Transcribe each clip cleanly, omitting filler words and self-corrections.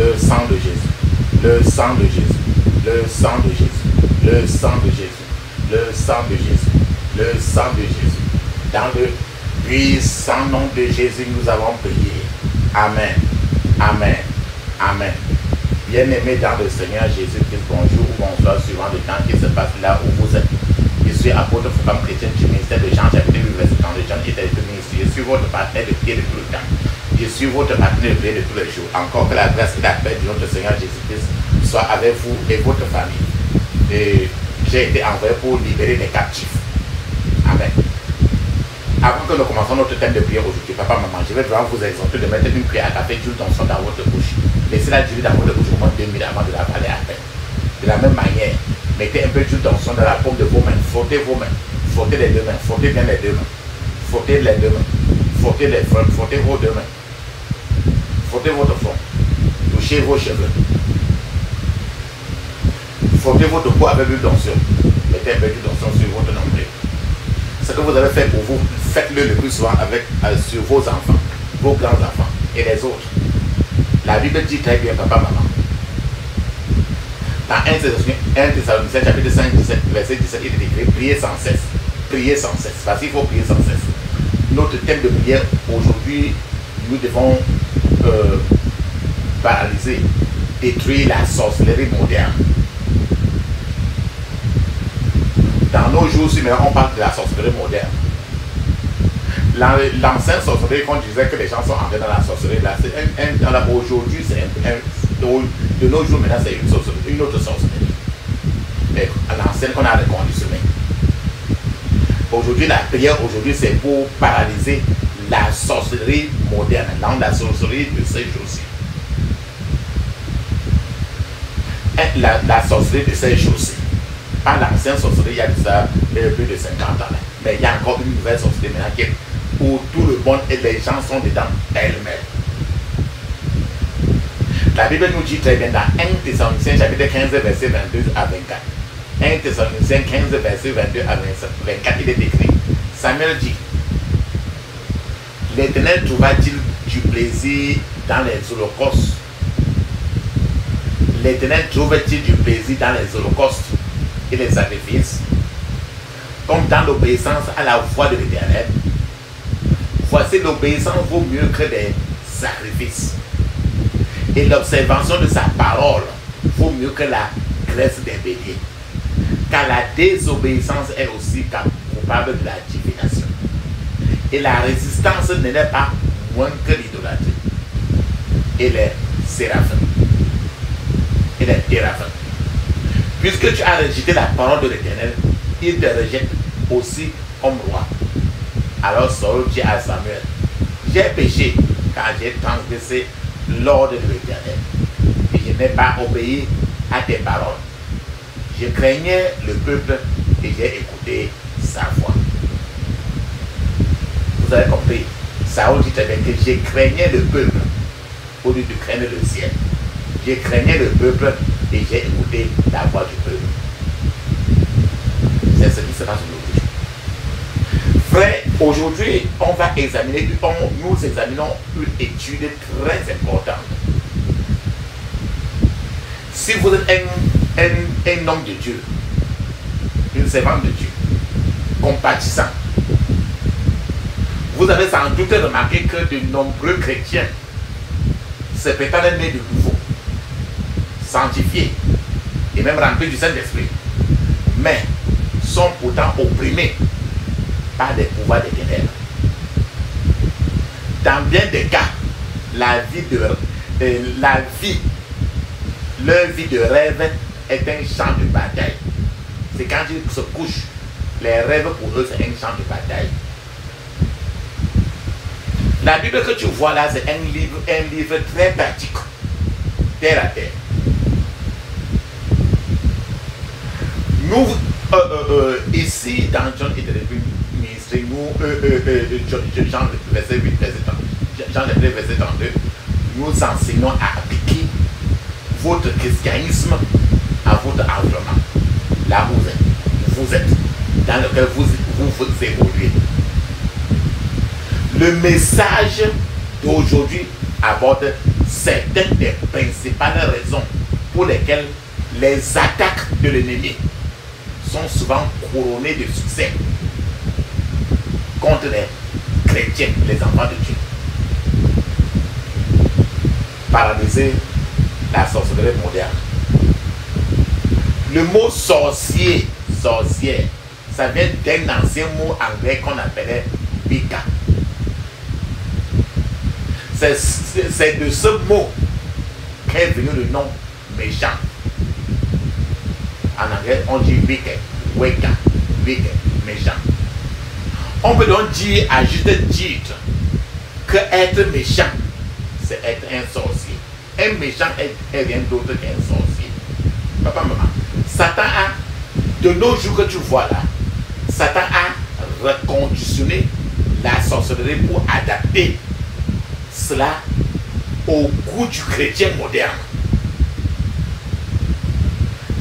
Le sang de Jésus. Le sang de Jésus. Le sang de Jésus. Le sang de Jésus. Le sang de Jésus. Le sang de Jésus. Dans le puissant nom de Jésus, nous avons prié. Amen. Amen. Amen. Bien-aimés dans le Seigneur Jésus-Christ, bonjour ou bonsoir, suivant le temps qui se passe là où vous êtes. Je suis apôtre Foucault chrétien du ministère de Jean, chapitre 8, verset 30 de Jean, qui est le ministère. Je suis votre partenaire de pied de tout le temps. Je suis votre partenaire de pied de tous les jours. Encore que la grâce et la paix de notre Seigneur Jésus-Christ soit avec vous et votre famille. Et j'ai été envoyé pour libérer les captifs. Amen. Avant que nous commençons notre thème de prière aujourd'hui, papa, maman, je vais vraiment vous exhorter de mettre une prière à café d'huile d'onction dans votre bouche. Laissez-la durer dans votre bouche au moins 2 minutes avant de la parler à peine. De la même manière, mettez un peu d'huile d'onction dans la paume de vos mains. Frottez vos mains. Frottez les deux mains. Frottez bien les deux mains. Frottez les deux mains. Frottez vos deux mains. Frottez votre front. Touchez vos cheveux. Frottez votre peau avec l'huile d'onction. Mettez un peu d'huile d'onction sur votre nombril. Ce que vous avez fait pour vous, faites-le le plus souvent sur vos enfants, vos grands-enfants et les autres. La Bible dit très bien, papa, maman. Dans 1 Thessaloniciens, chapitre 5, verset 17, il est écrit, priez sans cesse. Priez sans cesse. Parce qu'il faut prier sans cesse. Notre thème de prière, aujourd'hui, nous devons paralyser, détruire la sorcellerie moderne. Dans nos jours, si on parle de la sorcellerie moderne, l'ancienne sorcellerie, quand on disait que les gens sont entrés dans la sorcellerie, là, aujourd'hui, de nos jours, maintenant, c'est une autre sorcellerie. Mais à l'ancienne, on a reconditionné. Aujourd'hui, la prière, c'est pour paralyser la sorcellerie moderne, la sorcellerie de ces jours-ci. La sorcellerie de ces jours-ci. Pas l'ancienne sorcellerie, il y a ça plus de 50 ans. Mais il y a encore une nouvelle sorcellerie maintenant où tout le monde et les gens sont dedans elles-mêmes. La Bible nous dit très bien dans 1 Thessaloniciens chapitre 15 verset 22 à 24. 1 Thessaloniciens 15 verset 22 à 24, il est écrit. Samuel dit, l'Éternel trouva-t-il du plaisir dans les holocaustes? L'Éternel trouve-t-il du plaisir dans les holocaustes et les sacrifices, comme dans l'obéissance à la voix de l'Éternel? Voici, l'obéissance vaut mieux que des sacrifices, et l'observation de sa parole vaut mieux que la graisse des béliers, car la désobéissance est aussi coupable de la divination, et la résistance n'est pas moins que l'idolâtrie, et les séraphins, et les téraphins. Puisque tu as rejeté la parole de l'Éternel, il te rejette aussi comme roi. Alors Saul dit à Samuel, j'ai péché car j'ai transgressé l'ordre de l'Éternel et je n'ai pas obéi à tes paroles. Je craignais le peuple et j'ai écouté sa voix. Vous avez compris? Saul dit très bien que je craignais le peuple au lieu de craindre le ciel. Je craignais le peuple et j'ai écouté la voix du peuple. C'est ce qui se passe aujourd'hui. Frère, aujourd'hui, nous examinons une étude très importante. Si vous êtes un homme de Dieu, une servante de Dieu, compatissant, vous avez sans doute remarqué que de nombreux chrétiens se prétendent nés de nouveau, sanctifiés et même remplis du Saint-Esprit, mais sont pourtant opprimés par des pouvoirs des ténèbres. Dans bien des cas, leur vie de rêve est un champ de bataille. C'est quand ils se couchent, les rêves pour eux c'est un champ de bataille. La Bible que tu vois là, c'est un livre très pratique, terre à terre. Nous, ici, dans John et Ministry, Jean verset 8, Jean 32, nous enseignons à appliquer votre christianisme à votre environnement. Là où vous êtes, dans lequel vous évoluez. Le message d'aujourd'hui aborde certaines des principales raisons pour lesquelles les attaques de l'ennemi sont souvent couronnées de succès contre les chrétiens, les enfants de Dieu. Paralyser la sorcellerie moderne. Le mot sorcier, sorcière, ça vient d'un ancien mot anglais qu'on appelait Wicca. C'est de ce mot qu'est venu le nom méchant. En anglais, on dit Wicca, Wicca, Wicca, méchant. On peut donc dire à juste titre que être méchant, c'est être un sorcier. Un méchant est rien d'autre qu'un sorcier. Papa, maman, Satan a, de nos jours que tu vois là, Satan a reconditionné la sorcellerie pour adapter cela au goût du chrétien moderne.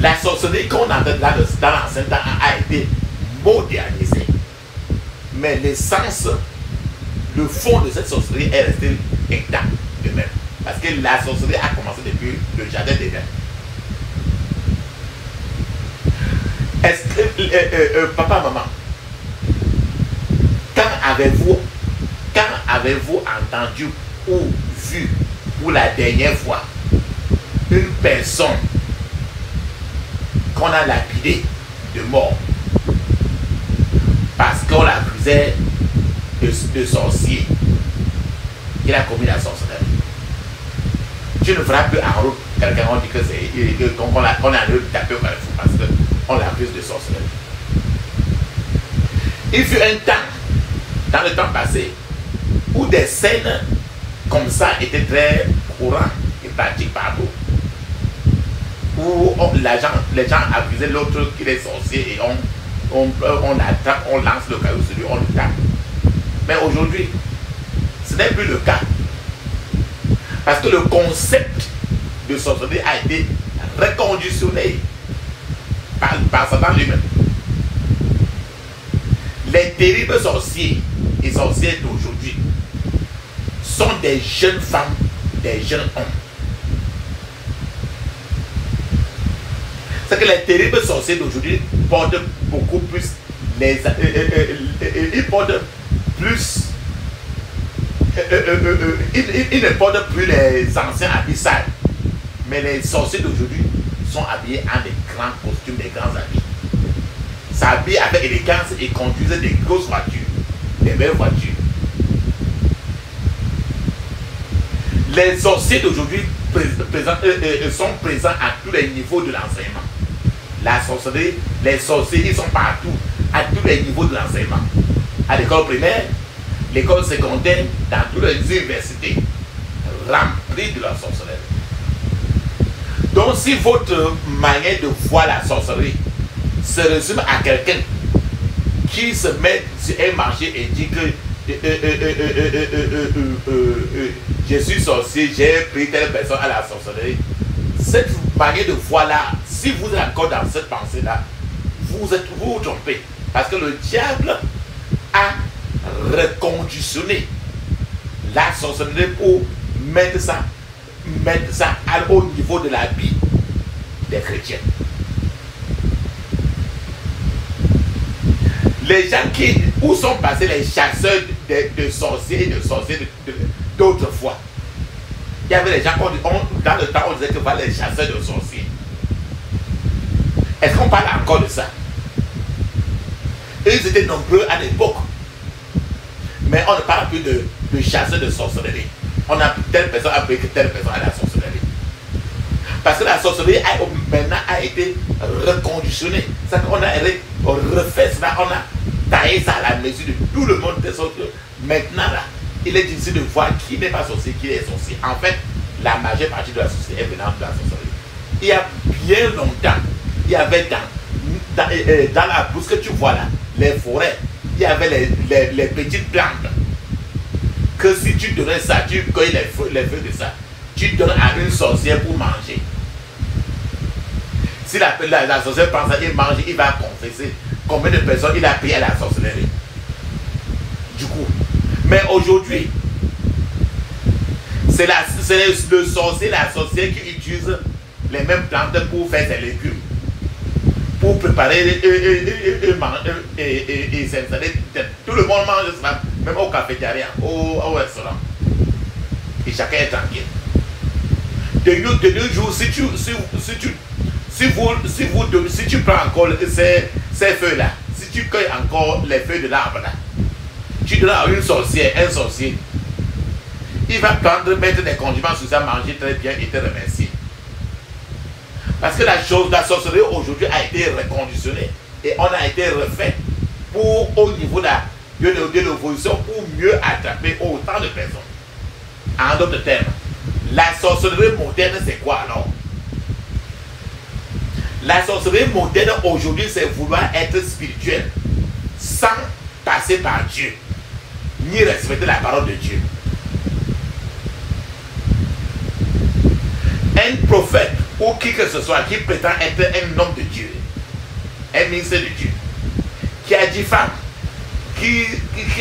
La sorcellerie qu'on entend dans l'ancien temps a été modernisée. Mais l'essence, le fond de cette sorcellerie est resté intact de même. Parce que la sorcellerie a commencé depuis le jardin d'Éden. Est-ce que, papa, maman, quand avez-vous entendu ou vu pour la dernière fois une personne qu'on a lapidée de mort parce qu'on l'accusait de sorcier, qu'il a commis la sorcellerie? Tu ne feras plus en route quelqu'un, on dit que c'est qu'on est en train de taper au carrefour parce qu'on l'accuse de sorcellerie. Il fut un temps, dans le temps passé, où des scènes comme ça étaient très courantes et pratiques partout. Où les gens accusaient l'autre qu'il est sorcier et on attrape, on lance le caillou sur lui, on le tape. Mais aujourd'hui, ce n'est plus le cas. Parce que le concept de sorcellerie a été reconditionné par Satan lui-même. Les terribles sorciers et sorcières d'aujourd'hui sont des jeunes femmes, des jeunes hommes. C'est que les terribles sorciers d'aujourd'hui portent beaucoup plus ils portent plus ils ne portent plus les anciens habits sales, mais les sorciers d'aujourd'hui sont habillés en des grands costumes, des grands habits, s'habillent avec élégance et conduisent des grosses voitures, des belles voitures. Les sorciers d'aujourd'hui sont présents à tous les niveaux de l'enseignement. La sorcellerie, les sorciers, ils sont partout, à tous les niveaux de l'enseignement. À l'école primaire, l'école secondaire, dans toutes les universités, remplies de la sorcellerie. Donc si votre manière de voir la sorcellerie se résume à quelqu'un qui se met sur un marché et dit que je suis sorcier, j'ai pris telle personne à la sorcellerie, cette manière de voir là, si vous êtes encore dans cette pensée là, vous vous trompez, parce que le diable a reconditionné la sorcellerie pour mettre ça au niveau de la vie des chrétiens. Les gens où sont passés les chasseurs de sorciers et de sorciers d'autrefois? Il y avait les gens, dans le temps, on disait que voilà les chasseurs de sorciers. Est-ce qu'on parle encore de ça? Ils étaient nombreux à l'époque. Mais on ne parle plus de chasseurs de sorcellerie. On a telle personne a pris que telle personne à la sorcellerie. Parce que la sorcellerie maintenant a été reconditionnée. C'est qu'on a refait cela, on a taillé ça à la mesure de tout le monde. De sorte que maintenant, là, il est difficile de voir qui n'est pas sorcier, qui est sorcier. En fait, la majeure partie de la société est venant de la sorcellerie. Il y a bien longtemps, il y avait dans la bourse que tu vois là, les forêts, il y avait les petites plantes. Que si tu donnais ça, tu cueilles les feuilles de ça, tu donnes à une sorcière pour manger. Si la sorcière prend ça, il mange, il va confesser combien de personnes il a payé à la sorcellerie. Du coup, mais aujourd'hui, le sorcier, la sorcière qui utilise les mêmes plantes pour faire des légumes, pour préparer et s'installer. Tout le monde mange cela, même au cafétéria, au restaurant. Et chacun est tranquille. De deux jours, si tu prends encore ces feuilles-là, si tu cueilles encore les feuilles de l'arbre là, tu donnes à une sorcière, un sorcier, il va mettre des condiments sur ça, manger très bien et te remercier. Parce que la sorcellerie aujourd'hui a été reconditionnée et on a été refait pour, au niveau de l'évolution, pour mieux attraper autant de personnes. En d'autres termes, la sorcellerie moderne, c'est quoi alors? La sorcellerie moderne aujourd'hui, c'est vouloir être spirituel sans passer par Dieu, ni respecter la parole de Dieu. Un prophète ou qui que ce soit qui prétend être un homme de Dieu, un ministre de Dieu, qui a dit femme, qui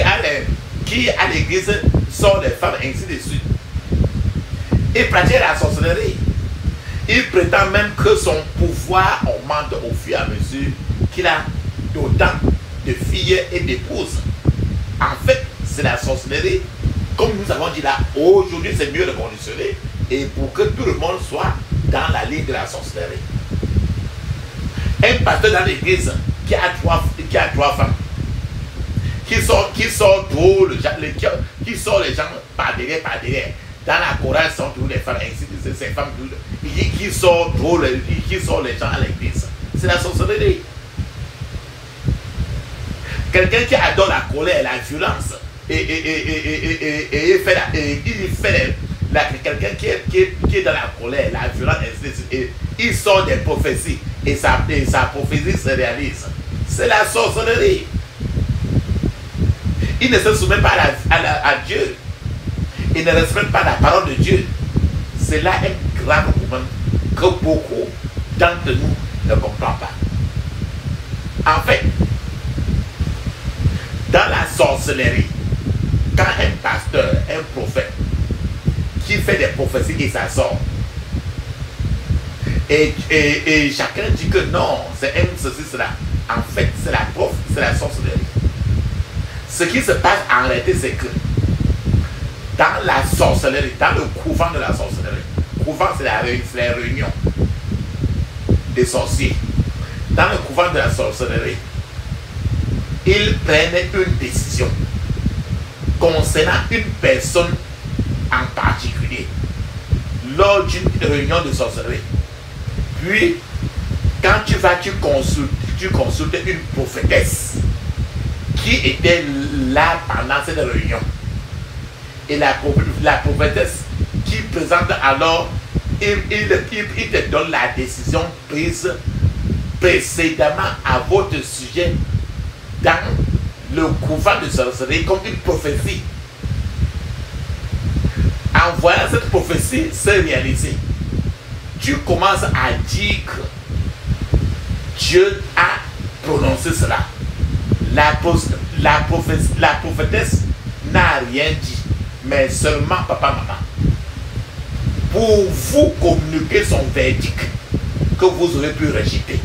à l'église sort les femmes, ainsi de suite, il pratique la sorcellerie. Il prétend même que son pouvoir augmente au fur et à mesure qu'il a d'autant de filles et d'épouses. En fait, c'est la sorcellerie. Comme nous avons dit là, aujourd'hui c'est mieux de conditionner et pour que tout le monde soit dans la ligne de la sorcellerie. Un pasteur dans l'église qui a trois femmes, qui sort les gens par derrière, dans la chorale sont toujours les femmes, ainsi de ces femmes qui sort les gens à l'église. C'est la sorcellerie. Quelqu'un qui adore la colère, la violence, quelqu'un qui est dans la colère, la violence, et il sort des prophéties et sa prophétie se réalise. C'est la sorcellerie. Il ne se soumet pas à Dieu. Il ne respecte pas la parole de Dieu. C'est là un grave problème que beaucoup d'entre nous ne comprennent pas. En fait, dans la sorcellerie, quand un pasteur, un prophète, qui fait des prophéties et ça sort, et chacun dit que non, c'est un ceci, cela. En fait, c'est la sorcellerie. Ce qui se passe en réalité, c'est que dans la sorcellerie, dans le couvent de la sorcellerie, couvent c'est la réunion des sorciers. Dans le couvent de la sorcellerie, ils prennent une décision concernant une personne en particulier lors d'une réunion de sorcellerie. Puis, quand tu consultes une prophétesse qui était là pendant cette réunion. Et la prophétesse qui présente alors, il te donne la décision prise précédemment à votre sujet dans le couvent de sorcellerie comme une prophétie. En voyant cette prophétie se réaliser, tu commences à dire que Dieu a prononcé cela. La prophétesse n'a rien dit, mais seulement papa, maman, pour vous communiquer son verdict que vous aurez pu rejeter.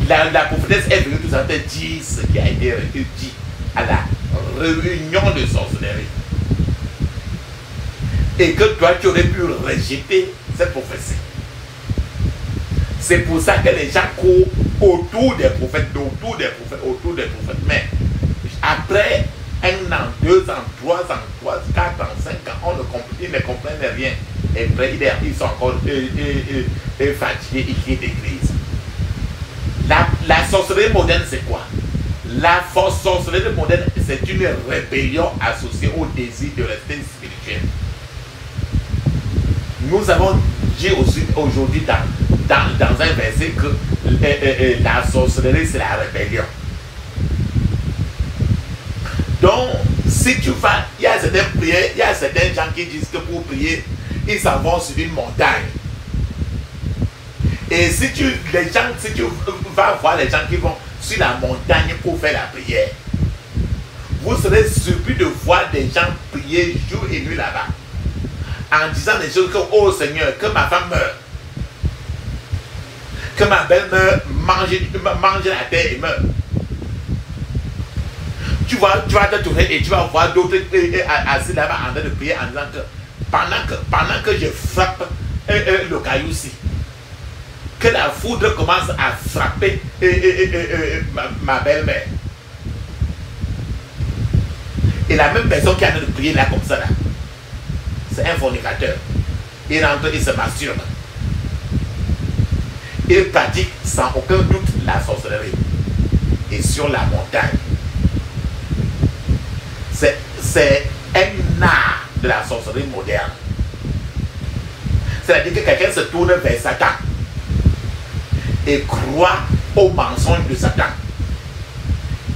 La prophétesse est venue tout simplement dire ce qui a été dit à la réunion de sorcellerie. Et que toi, tu aurais pu rejeter cette prophétie. C'est pour ça que les gens courent autour des prophètes. Mais après 1 an, 2 ans, 3 ans, 4 ans, 5 ans, ils ne comprennent rien. Et après, ils sont encore fatigués et quittent l'église. La sorcellerie moderne, c'est quoi? La sorcellerie moderne, c'est une rébellion associée au désir de rester spirituel. Nous avons dit aussi aujourd'hui dans un verset que la sorcellerie, c'est la rébellion. Donc, si tu vas, il y a certaines prières, il y a certains gens qui disent que pour prier, ils s'en vont sur une montagne. Et si tu vas voir les gens qui vont sur la montagne pour faire la prière, vous serez surpris de voir des gens prier jour et nuit là-bas. en disant des choses comme, oh Seigneur, que ma femme meure, que ma belle-mère mange la terre et meure. Tu vas te tourner et tu vas voir d'autres assis là-bas en train de prier en disant que pendant que je frappe le caillou-ci, que la foudre commence à frapper ma belle-mère. Et la même personne qui est en train de prier là comme ça, là, c'est un fornicateur. Il rentre, il se masturbe. Il pratique sans aucun doute la sorcellerie. Et sur la montagne, c'est un art de la sorcellerie moderne. C'est-à-dire que quelqu'un se tourne vers Satan et croit au mensonge de Satan.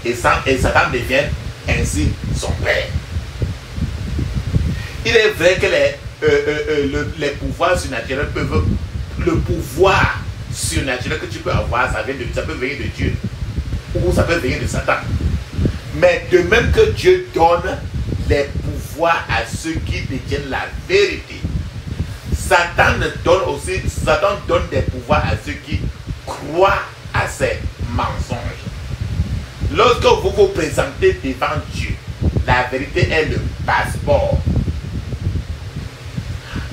Et Satan devient ainsi son père. Il est vrai que les pouvoirs surnaturels peuvent... Le pouvoir surnaturel que tu peux avoir, ça peut venir de Dieu. Ou ça peut venir de Satan. Mais de même que Dieu donne les pouvoirs à ceux qui détiennent la vérité, Satan donne des pouvoirs à ceux qui croient à ces mensonges. Lorsque vous vous présentez devant Dieu, la vérité est le passeport.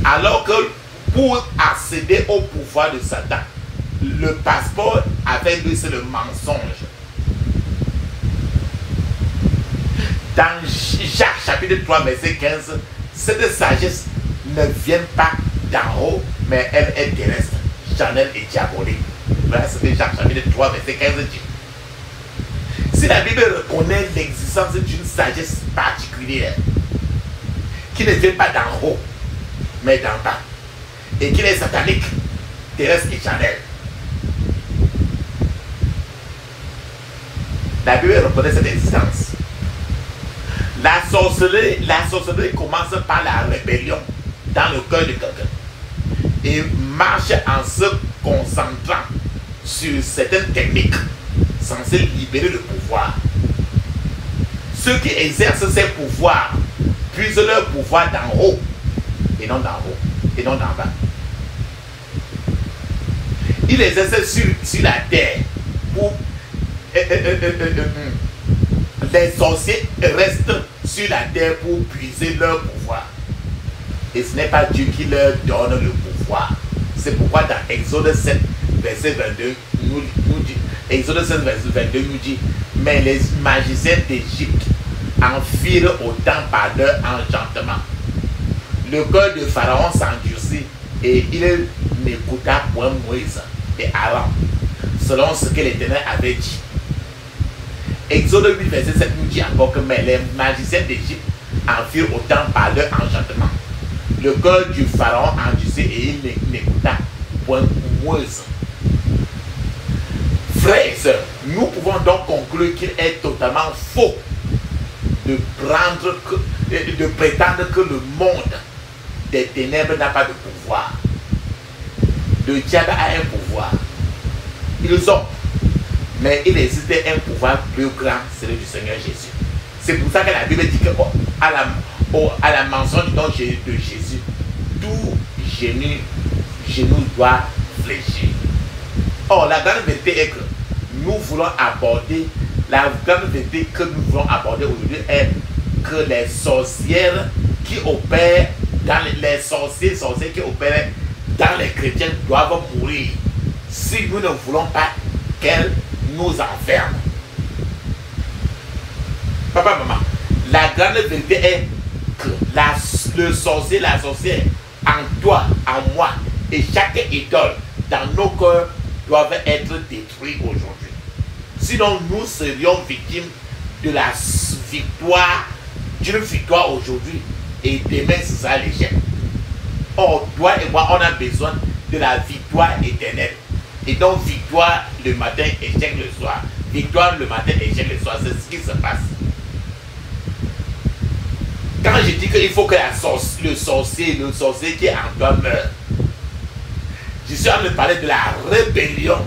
Alors que pour accéder au pouvoir de Satan, le passeport avec lui c'est le mensonge. Dans Jacques chapitre 3 verset 15, cette sagesse ne vient pas d'en haut, mais elle est terrestre, charnelle et diabolique. Voilà ce que Jacques chapitre 3 verset 15 dit. Si la Bible reconnaît l'existence d'une sagesse particulière, qui ne vient pas d'en haut, mais d'en bas, et qui est satanique, terrestre et charnelle, la Bible reconnaît cette existence. La sorcellerie commence par la rébellion dans le cœur de quelqu'un et marche en se concentrant sur certaines techniques censées libérer le pouvoir. Ceux qui exercent ces pouvoirs puisent leur pouvoir d'en haut et non d'en haut et non d'en bas. Ils exercent sur la terre pour les sorciers restent sur la terre pour puiser leur pouvoir. Et ce n'est pas Dieu qui leur donne le pouvoir. C'est pourquoi dans Exode 7, verset 22, Exode 7, verset 22 nous dit, mais les magiciens d'Égypte en firent autant par leur enchantement. Le cœur de Pharaon s'endurcit et il n'écouta point Moïse et Aaron, selon ce que l'Éternel avait dit. Exode 8, verset 7 nous dit encore que mais les magiciens d'Égypte en firent autant par leur enchantement. Le cœur du Pharaon endurcit et il n'écouta point Moïse. Frères et sœurs, nous pouvons donc conclure qu'il est totalement faux de prétendre que le monde des ténèbres n'a pas de pouvoir. Le diable a un pouvoir. Ils ont. Mais il existait un pouvoir plus grand, celui du Seigneur Jésus. C'est pour ça que la Bible dit qu'à la mention du nom de Jésus, tout genou doit fléchir. Or, la grande vérité est que nous voulons aborder, la grande vérité que nous voulons aborder aujourd'hui est que les sorcières qui opèrent dans les sorciers qui opèrent dans les chrétiens doivent mourir si nous ne voulons pas qu'elles nous enferment. Papa, maman, la grande vérité est que le sorcier, la sorcière, en toi, en moi, et chaque idole dans nos cœurs doivent être détruits aujourd'hui. Sinon, nous serions victimes de la victoire, d'une victoire aujourd'hui, et demain, ce sera l'échec. Or, toi et moi, on a besoin de la victoire éternelle. Et donc, victoire le matin, échec le soir. Victoire le matin, échec le soir. C'est ce qui se passe. Quand je dis qu'il faut que le sorcier qui est en toi meure, je suis en train de parler de la rébellion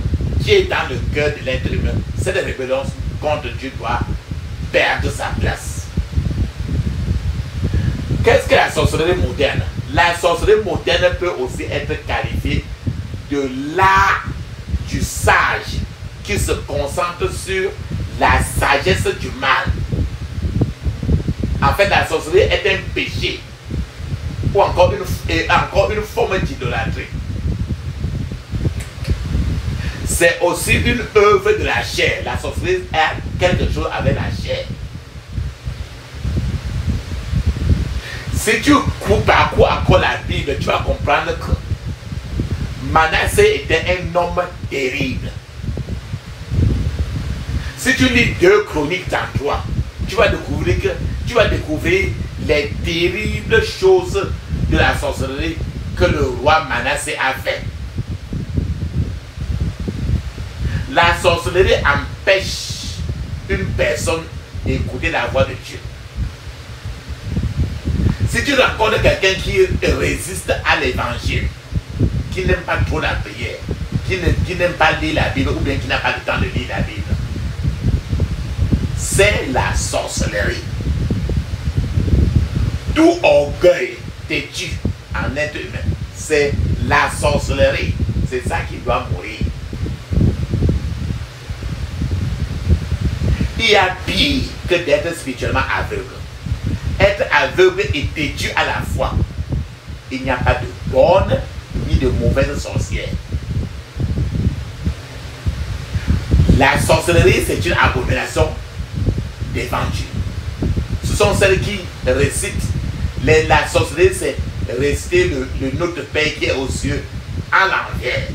qui est dans le cœur de l'être humain. Cette rébellion contre Dieu doit perdre sa place. Qu'est-ce que la sorcellerie moderne? La sorcellerie moderne peut aussi être qualifiée de l'art du sage qui se concentre sur la sagesse du mal. En fait, la sorcellerie est un péché ou encore une forme d'idolâtrie. C'est aussi une œuvre de la chair. La sorcellerie a quelque chose avec la chair. Si tu parcours encore la Bible, tu vas comprendre que Manassé était un homme terrible. Si tu lis 2 Chroniques 33, tu vas découvrir les terribles choses de la sorcellerie que le roi Manassé a fait. La sorcellerie empêche une personne d'écouter la voix de Dieu. Si tu rencontres quelqu'un qui résiste à l'évangile, qui n'aime pas trop la prière, qui n'aime pas lire la Bible ou bien qui n'a pas le temps de lire la Bible, c'est la sorcellerie. Tout orgueil têtu en être humain, c'est la sorcellerie. C'est ça qui doit mourir. Il y a pire que d'être spirituellement aveugle. Être aveugle et têtu à la fois. Il n'y a pas de bonne ni de mauvaise sorcière. La sorcellerie, c'est une abomination devant Dieu. Ce sont celles qui récitent. La sorcellerie, c'est réciter le Notre Père qui est aux cieux à l'envers.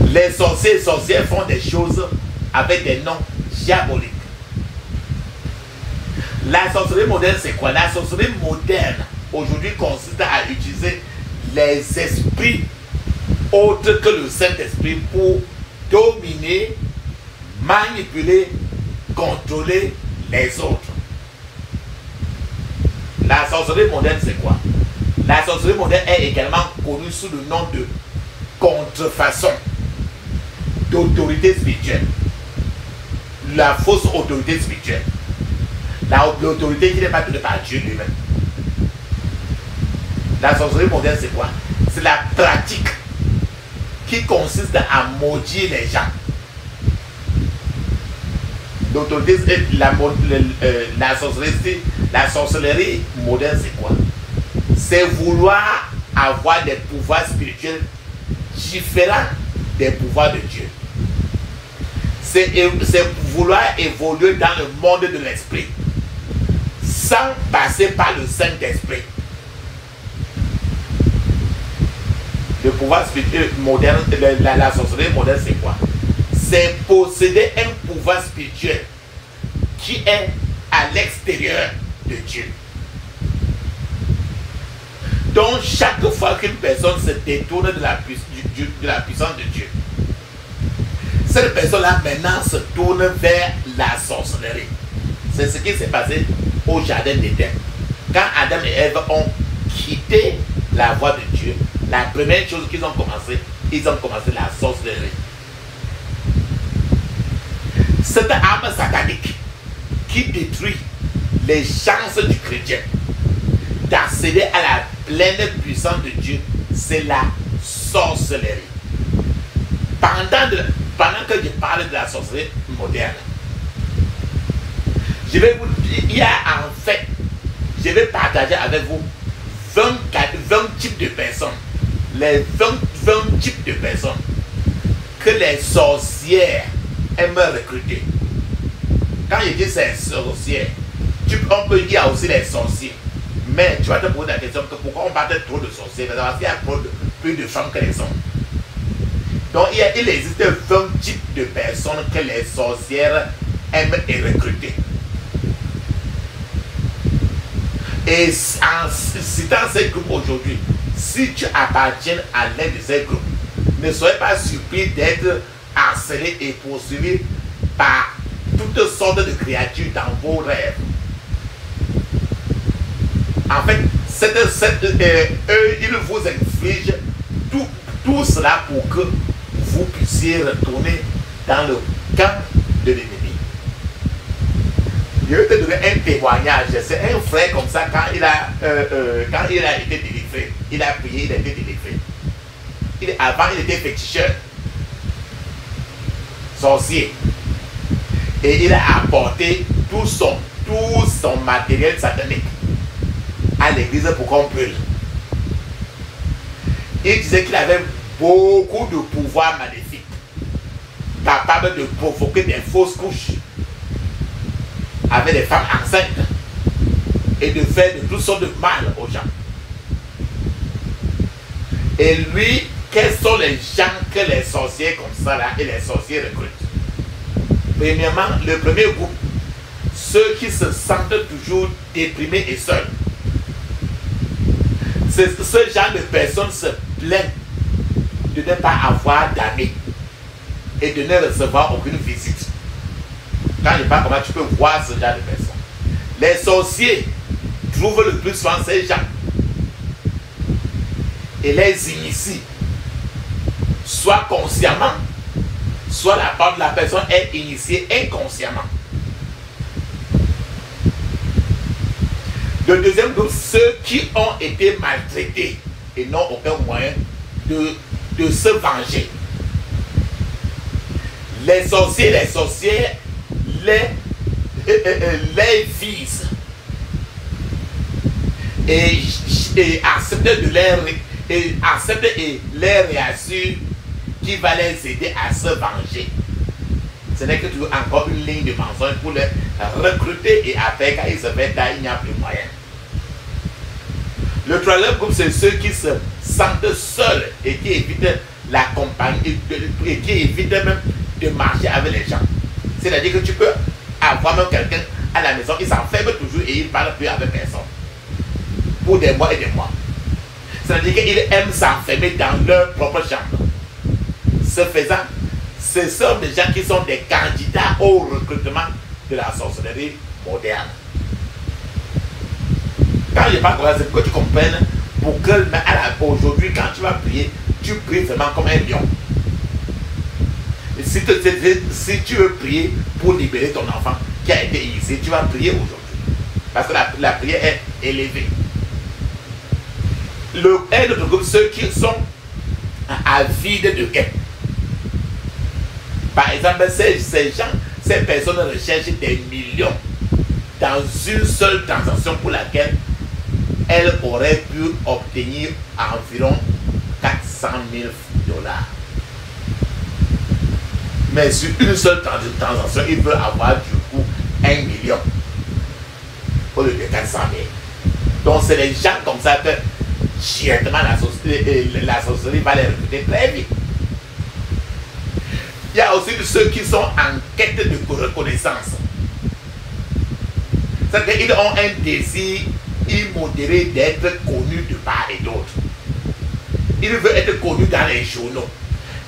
Les sorciers et sorcières font des choses avec des noms diaboliques. La sorcellerie moderne, c'est quoi? La sorcellerie moderne, aujourd'hui, consiste à utiliser les esprits autres que le Saint-Esprit pour dominer, manipuler, contrôler les autres. La sorcellerie moderne, c'est quoi? La sorcellerie moderne est également connue sous le nom de contrefaçon d'autorité spirituelle. La fausse autorité spirituelle. L'autorité qui n'est pas donnée par Dieu lui-même. La sorcellerie moderne, c'est quoi? C'est la pratique qui consiste à maudire les gens. L'autorité, la sorcellerie moderne, c'est quoi? C'est vouloir avoir des pouvoirs spirituels différents des pouvoirs de Dieu. C'est vouloir évoluer dans le monde de l'esprit sans passer par le Saint-Esprit. Le pouvoir spirituel moderne, la sorcellerie moderne, c'est quoi? C'est posséder un pouvoir spirituel qui est à l'extérieur de Dieu. Donc, chaque fois qu'une personne se détourne de la puissance de Dieu, cette personne-là maintenant se tourne vers la sorcellerie. C'est ce qui s'est passé au jardin d'Éden. Quand Adam et Ève ont quitté la voie de Dieu, la première chose qu'ils ont commencé la sorcellerie. Cette arme satanique qui détruit les chances du chrétien d'accéder à la pleine puissance de Dieu, c'est la sorcellerie. Pendant que je parle de la sorcellerie moderne, je vais partager avec vous 20 types de personnes, les 20 types de personnes que les sorcières aiment recruter. Quand je dis ces sorcières, on peut dire aussi les sorciers, mais tu vas te poser la question que pourquoi on parle trop de sorcières? Parce qu'il y a plus de femmes que les hommes. Donc il existe 20 types de personnes que les sorcières aiment recruter. Et en citant ces groupes aujourd'hui, si tu appartiens à l'un de ces groupes, ne soyez pas surpris d'être harcelé et poursuivi par toutes sortes de créatures dans vos rêves. En fait, eux, ils vous infligent tout cela pour que vous puissiez retourner dans le camp de l'ennemi. Je vais te donner un témoignage. C'est un frère comme ça, quand il a été délivré, il a prié, il a été délivré. Avant, il était féticheur, sorcier. Et il a apporté tout son matériel satanique à l'église pour qu'on brûle. Il disait qu'il avait beaucoup de pouvoir maléfique, capable de provoquer des fausses couches avec des femmes enceintes et de faire de toutes sortes de mal aux gens. Et lui, quels sont les gens que les sorciers comme ça là et les sorciers recrutent? Premièrement, le premier groupe, ceux qui se sentent toujours déprimés et seuls. Ce genre de personnes se plaignent de ne pas avoir d'amis et de ne recevoir aucune visite. Quand je parle comment tu peux voir ce genre de personnes. Les sorciers trouvent le plus souvent ces gens et les initient, soit consciemment, soit la part de la personne est initiée inconsciemment. Le deuxième groupe, ceux qui ont été maltraités et n'ont aucun moyen de se venger. Les sorciers, les sorcières, les visent et acceptent et les réassurent qui va les aider à se venger. Ce n'est que toujours encore une ligne de mensonge pour les recruter et après quand ils se mettent là, il n'y a plus moyen. Le troisième groupe, c'est ceux qui se sentent seuls et qui évitent la compagnie et qui évitent même de marcher avec les gens. C'est-à-dire que tu peux avoir même quelqu'un à la maison, il s'enferme toujours et il ne parle plus avec personne. Pour des mois et des mois. C'est-à-dire qu'ils aiment s'enfermer dans leur propre chambre. Ce faisant, ce sont des gens qui sont des candidats au recrutement de la sorcellerie moderne. Quand je parle comme ça, c'est pour que tu comprennes pour que aujourd'hui, quand tu vas prier, tu pries vraiment comme un lion. Et si tu veux prier pour libérer ton enfant qui a été initié, tu vas prier aujourd'hui. Parce que la prière est élevée. Un autre groupe, ceux qui sont avides de gain. Par exemple, ces personnes recherchent des millions dans une seule transaction pour laquelle elles auraient pu obtenir environ 400 000 $. Mais sur une seule transaction, ils veulent avoir du coup 1 million au lieu de 400 000. Donc c'est les gens comme ça que directement la sorcellerie va les recruter très vite. Il y a aussi ceux qui sont en quête de reconnaissance. C'est-à-dire qu'ils ont un désir immodéré d'être connus de part et d'autre. Ils veulent être connus dans les journaux,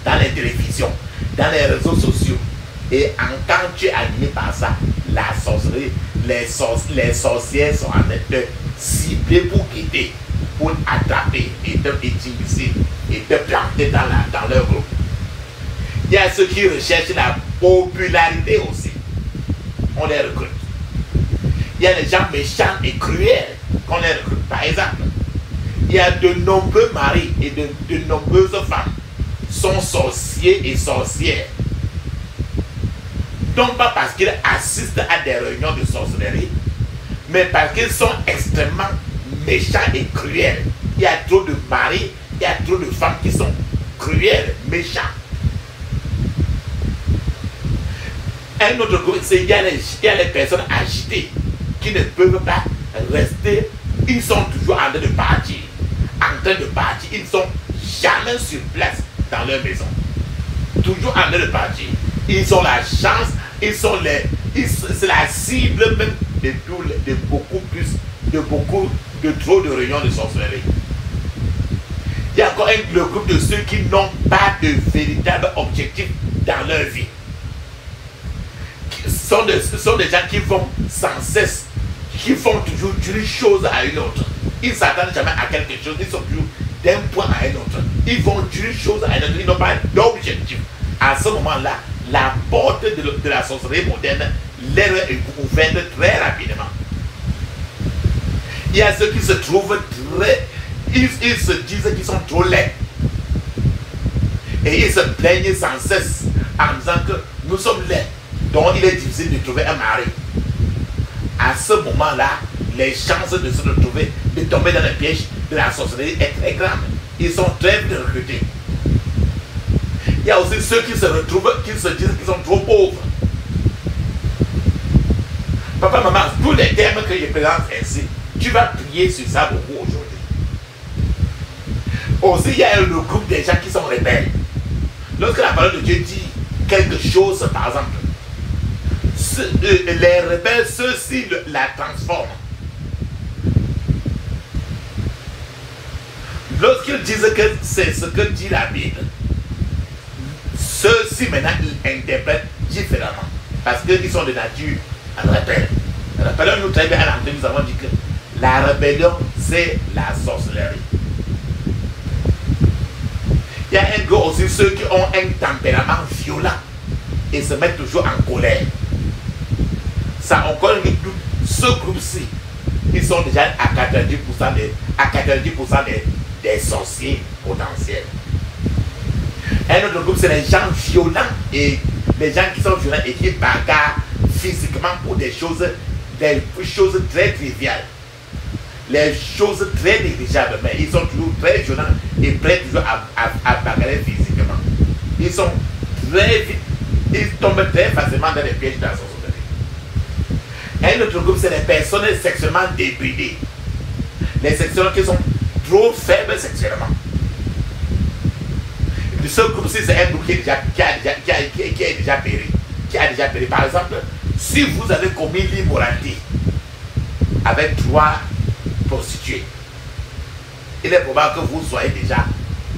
dans les télévisions, dans les réseaux sociaux. Et quand tu es animé par ça, la sorcellerie, les sorcières sont en train de cibler pour guider, pour attraper et te intimider et te planter dans leur groupe. Il y a ceux qui recherchent la popularité aussi. On les recrute. Il y a des gens méchants et cruels qu'on les recrute. Par exemple, il y a de nombreux maris et de nombreuses femmes sont sorciers et sorcières. Non pas parce qu'ils assistent à des réunions de sorcellerie, mais parce qu'ils sont extrêmement méchants et cruels. Il y a trop de maris, il y a trop de femmes qui sont cruelles, méchants. Un autre groupe, c'est qu'il y a les personnes agitées qui ne peuvent pas rester. Ils sont toujours en train de partir. Ils ne sont jamais sur place dans leur maison. Toujours en train de partir. Ils ont la chance, c'est la cible même de trop de réunions de sorcellerie. Il y a encore le groupe de ceux qui n'ont pas de véritable objectif dans leur vie. Ce sont des gens qui vont sans cesse, qui font toujours d'une chose à une autre. Ils ne s'attendent jamais à quelque chose, ils sont toujours d'un point à un autre. Ils vont d'une chose à une autre, ils n'ont pas d'objectif. À ce moment-là, la porte de la sorcellerie moderne l'erreur est ouverte très rapidement. Il y a ceux qui se trouvent très... Ils se disent qu'ils sont trop laids. Et ils se plaignent sans cesse en disant que nous sommes laids. Donc il est difficile de trouver un mari. À ce moment-là, les chances de se retrouver, de tomber dans le piège de la sorcellerie est très grande. Ils sont très bien recrutés. Il y a aussi ceux qui se retrouvent, qui se disent qu'ils sont trop pauvres. Papa, maman, tous les termes que je présente ainsi, tu vas prier sur ça beaucoup aujourd'hui. Aussi, il y a le groupe des gens qui sont rebelles. Lorsque la parole de Dieu dit quelque chose, par exemple, les rebelles, ceux-ci la transforment. Lorsqu'ils disent que c'est ce que dit la Bible, ceux-ci maintenant ils interprètent différemment. Parce qu'ils sont de nature rebelle. Rappelons-nous très bien à l'entrée, nous avons dit que la rébellion, c'est la sorcellerie. Il y a un gars aussi, ceux qui ont un tempérament violent et se mettent toujours en colère. Ça, on connaît tout ce groupe-ci. Ils sont déjà à 90% des sorciers potentiels. Un autre groupe, c'est les gens violents et les gens qui sont violents et qui bagarrent physiquement pour des choses très triviales. Les choses très négligeables, mais ils sont toujours très violents et prêts toujours à bagarrer physiquement. Ils sont très vite, ils tombent très facilement dans les pièges de la sorcellerie. Un autre groupe, c'est les personnes sexuellement débridées. Les sexuels qui sont trop faibles sexuellement. Ce groupe-ci, c'est un groupe qui a déjà péri. Par exemple, si vous avez commis l'immoralité avec 3 prostituées, il est probable que vous soyez déjà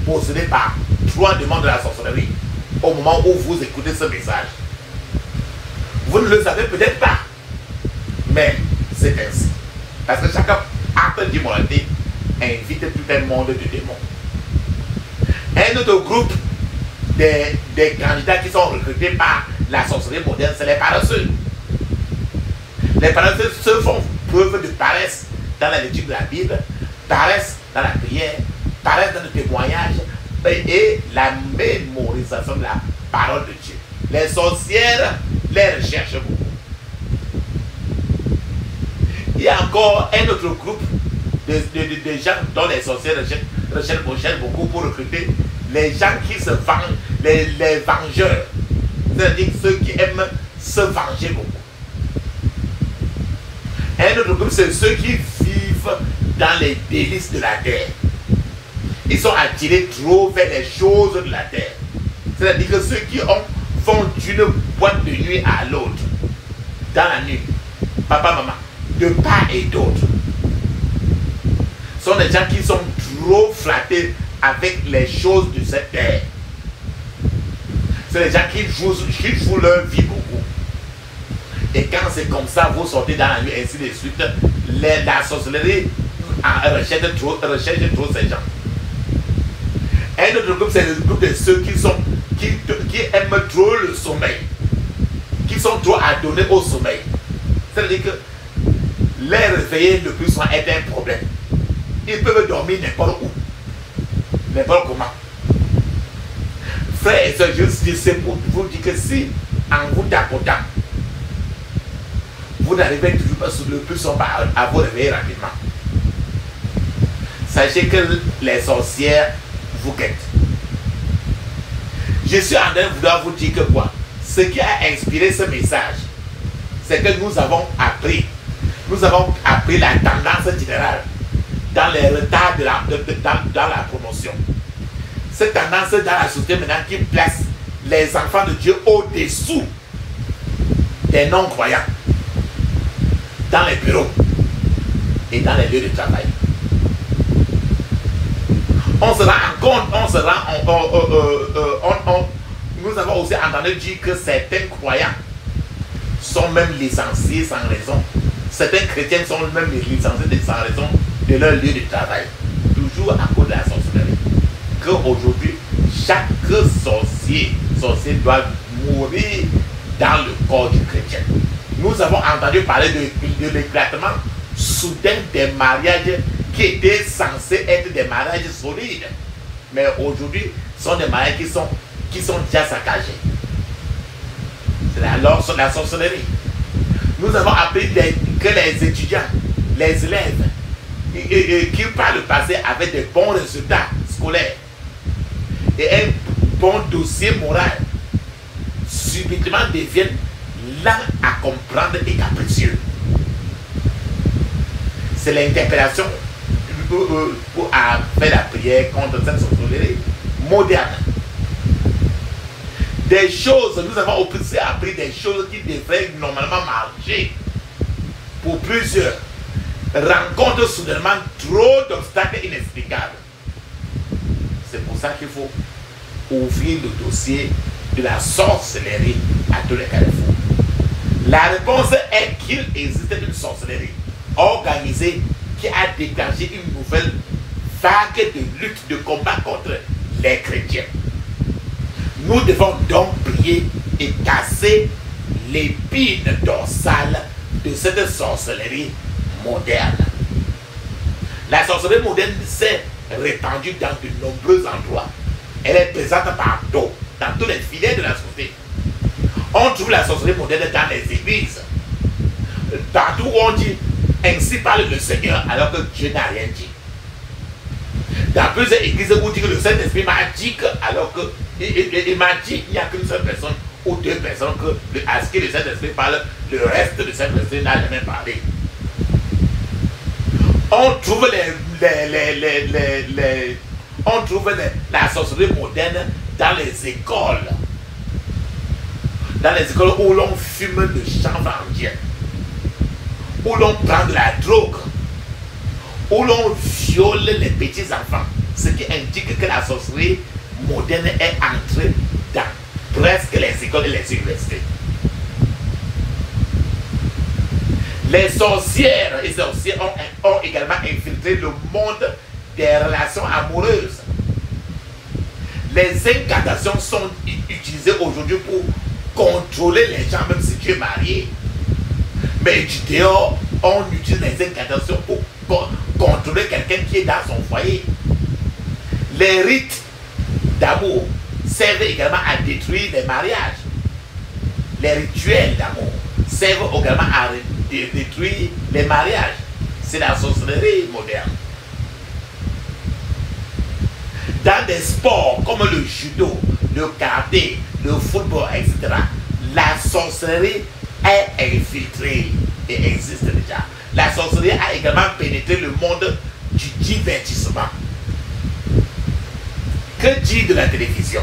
possédé par 3 démons de la sorcellerie au moment où vous écoutez ce message. Vous ne le savez peut-être pas, mais c'est ainsi. Parce que chaque acte d'immoralité invite tout un monde de démons. Un autre groupe des candidats qui sont recrutés par la sorcellerie moderne, c'est les paresseux. Les paresseux se font preuve de paresse dans la lecture de la Bible, paresse dans la prière, paresse dans le témoignage et la mémorisation de la parole de Dieu. Les sorcières les recherchent beaucoup. Il y a encore un autre groupe de gens dont les sorcières recherchent beaucoup pour recruter les gens qui se vengent, les vengeurs, c'est-à-dire ceux qui aiment se venger beaucoup. Un autre groupe, c'est ceux qui vivent dans les délices de la terre. Ils sont attirés trop vers les choses de la terre. C'est-à-dire que ceux qui vont d'une boîte de nuit à l'autre, dans la nuit, papa, maman, de part et d'autre, sont des gens qui sont trop flattés avec les choses de cette terre. C'est des gens qui jouent leur vie beaucoup. Et quand c'est comme ça, vous sortez dans la nuit, ainsi de suite, la sorcellerie recherche trop ces gens. Un autre groupe, c'est le groupe de ceux qui aiment trop le sommeil, qui sont trop adonnés au sommeil. C'est-à-dire que les réveiller le plus souvent est un problème. Ils peuvent dormir n'importe où, n'importe comment. Frères et sœurs, je sais pour vous dire que si, en vous tapotant, vous n'arrivez toujours pas le plus souvent à vous réveiller rapidement, sachez que les sorcières vous guettent. Je suis en train de vouloir vous dire que quoi? Ce qui a inspiré ce message, c'est que nous avons appris la tendance générale dans les retards dans la promotion. Cette tendance dans la société maintenant qui place les enfants de Dieu au-dessous des non-croyants dans les bureaux et dans les lieux de travail. On se rend compte, nous avons aussi entendu dire que certains croyants sont même licenciés sans raison. Certains chrétiens sont même licenciés sans raison de leur lieu de travail. Toujours à cause de la sorcellerie. Qu'aujourd'hui, chaque sorcier doit mourir dans le corps du chrétien. Nous avons entendu parler de l'éclatement soudain des mariages qui étaient censés être des mariages solides. Mais aujourd'hui, ce sont des mariages qui sont déjà saccagés. C'est la sorcellerie. Nous avons appris que les étudiants, les élèves, qui par le passé avaient de bons résultats scolaires et un bon dossier moral, subitement deviennent lents à comprendre et capricieux. C'est l'interpellation pour faire la prière contre cette sorcellerie moderne. Des choses, nous avons aussi appris des choses qui devraient normalement marcher pour plusieurs, rencontrent soudainement trop d'obstacles inexplicables. C'est pour ça qu'il faut ouvrir le dossier de la sorcellerie à tous les carrefours. La réponse est qu'il existe une sorcellerie organisée qui a déclenché une nouvelle vague de lutte, de combat contre les chrétiens. Nous devons donc prier et casser l'épine dorsale de cette sorcellerie moderne. La sorcellerie moderne s'est répandue dans de nombreux endroits. Elle est présente partout, dans tous les filets de la société. On trouve la sorcellerie moderne dans les églises. Partout où on dit « Ainsi parle le Seigneur » alors que Dieu n'a rien dit. Dans plusieurs églises où on dit que le Saint-Esprit m'a dit que, alors que il m'a dit qu'il n'y a qu'une seule personne ou deux personnes à ce que le Saint-Esprit parle, le reste du Saint-Esprit n'a jamais parlé. On trouve la sorcellerie moderne dans les écoles. Dans les écoles où l'on fume le chanvre indien, où l'on prend de la drogue, où l'on viole les petits enfants, ce qui indique que la sorcellerie moderne est entrée dans presque les écoles et les universités. Les sorcières et sorciers ont également infiltré le monde des relations amoureuses. Les incantations sont utilisées aujourd'hui pour contrôler les gens, même si tu es marié. Mais du dehors, on utilise les incantations pour contrôler quelqu'un qui est dans son foyer. Les rites d'amour servent également à détruire les mariages. Les rituels d'amour servent également à détruire les mariages. C'est la sorcellerie moderne. Dans des sports comme le judo, le karaté, le football, etc., la sorcellerie est infiltrée et existe déjà. La sorcellerie a également pénétré le monde du divertissement. Que dire de la télévision?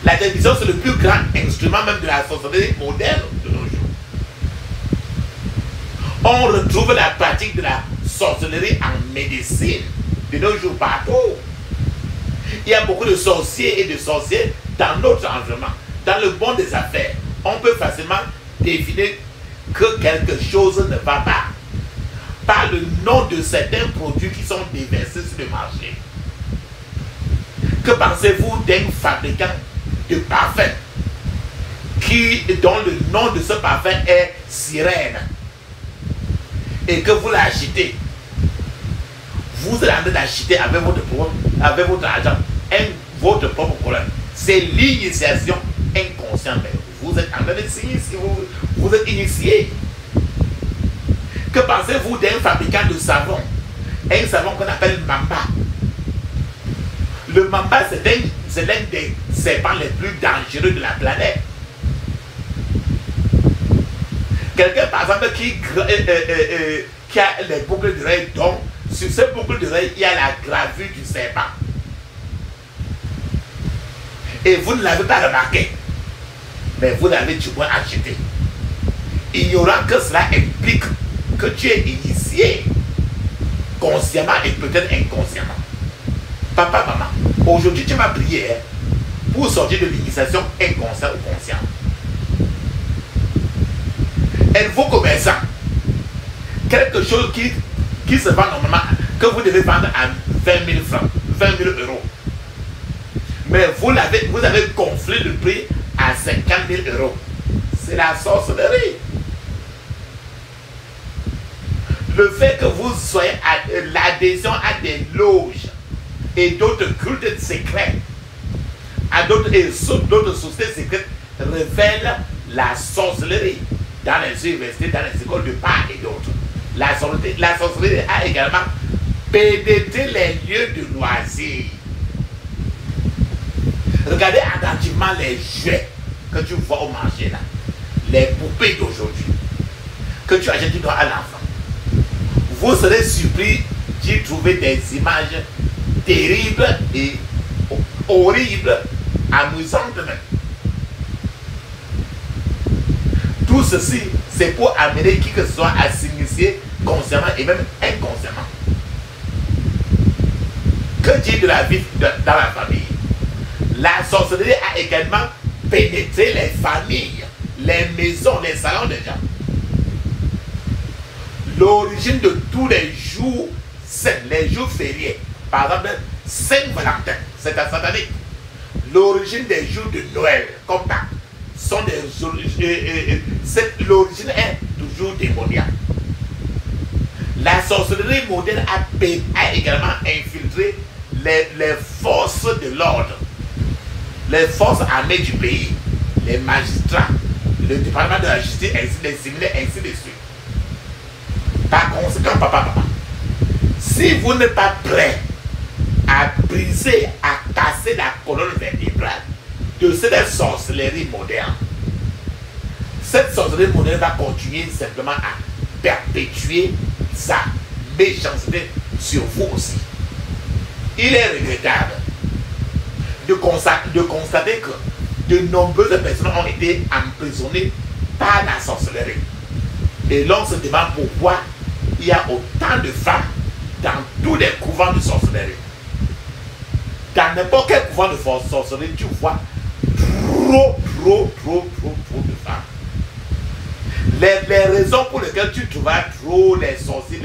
La télévision, c'est le plus grand instrument même de la sorcellerie moderne de nos jours. On retrouve la pratique de la sorcellerie en médecine de nos jours partout. Il y a beaucoup de sorciers et de sorciers dans notre environnement. Dans le monde des affaires, on peut facilement deviner que quelque chose ne va pas par le nom de certains produits qui sont déversés sur le marché. Que pensez-vous d'un fabricant de parfum dont le nom de ce parfum est Sirène et que vous l'achetez? Vous êtes en train d'acheter avec votre argent votre propre problème. C'est l'initiation inconsciente. Vous êtes en train de signer si vous êtes initié. Que pensez-vous d'un fabricant de savon? Un savon qu'on appelle Mamba. Le Mamba, c'est l'un des serpents les plus dangereux de la planète. Quelqu'un, par exemple, qui a les boucles d'oreilles, donc sur ces boucles d'oreilles, il y a la gravure du serpent. Et vous ne l'avez pas remarqué. Mais vous l'avez du moins acheté. Ignorant que cela implique que tu es initié consciemment et peut-être inconsciemment. Papa, maman, aujourd'hui tu m'as prié pour sortir de l'initiation inconsciente ou consciente. Êtes-vous commerçant? Quelque chose qui se vend normalement, que vous devez vendre à 20 000 francs, 20 000 euros. Mais vous avez gonflé le prix à 50 000 euros. c'est la sorcellerie. Le fait que vous soyez à l'adhésion à des loges et d'autres cultes secrets, à d'autres sociétés secrètes, révèle la sorcellerie dans les universités, dans les écoles de part et d'autres. La sorcellerie a également pénétré les lieux de loisirs. Regardez attentivement les jouets que tu vois au marché là, les poupées d'aujourd'hui, que tu achètes à l'enfant. Vous serez surpris d'y trouver des images terribles et horribles, amusantes même. Tout ceci, c'est pour amener qui que ce soit à s'initier consciemment et même inconsciemment. Que dire de la vie dans la famille? La sorcellerie a également pénétré les familles, les maisons, les salons des gens. L'origine de tous les jours saints, les jours fériés, par exemple Saint-Valentin, c'est un satanique. L'origine des jours de Noël, comme Pâques, sont des l'origine est toujours démoniaque. La sorcellerie moderne a également infiltré les forces de l'ordre, les forces armées du pays, les magistrats, le département de la justice, les séminaires, ainsi de suite. Par conséquent, papa, si vous n'êtes pas prêt à briser, à casser la colonne vertébrale de cette sorcellerie moderne, cette sorcellerie moderne va continuer simplement à perpétuer sa méchanceté sur vous aussi. Il est regrettable de constater que de nombreuses personnes ont été emprisonnées par la sorcellerie. Et l'on se demande pourquoi il y a autant de femmes dans tous les couvents de sorcellerie. Dans n'importe quel couvent de sorcellerie, tu vois trop de femmes. Les raisons pour lesquelles tu trouveras trop les sorciers,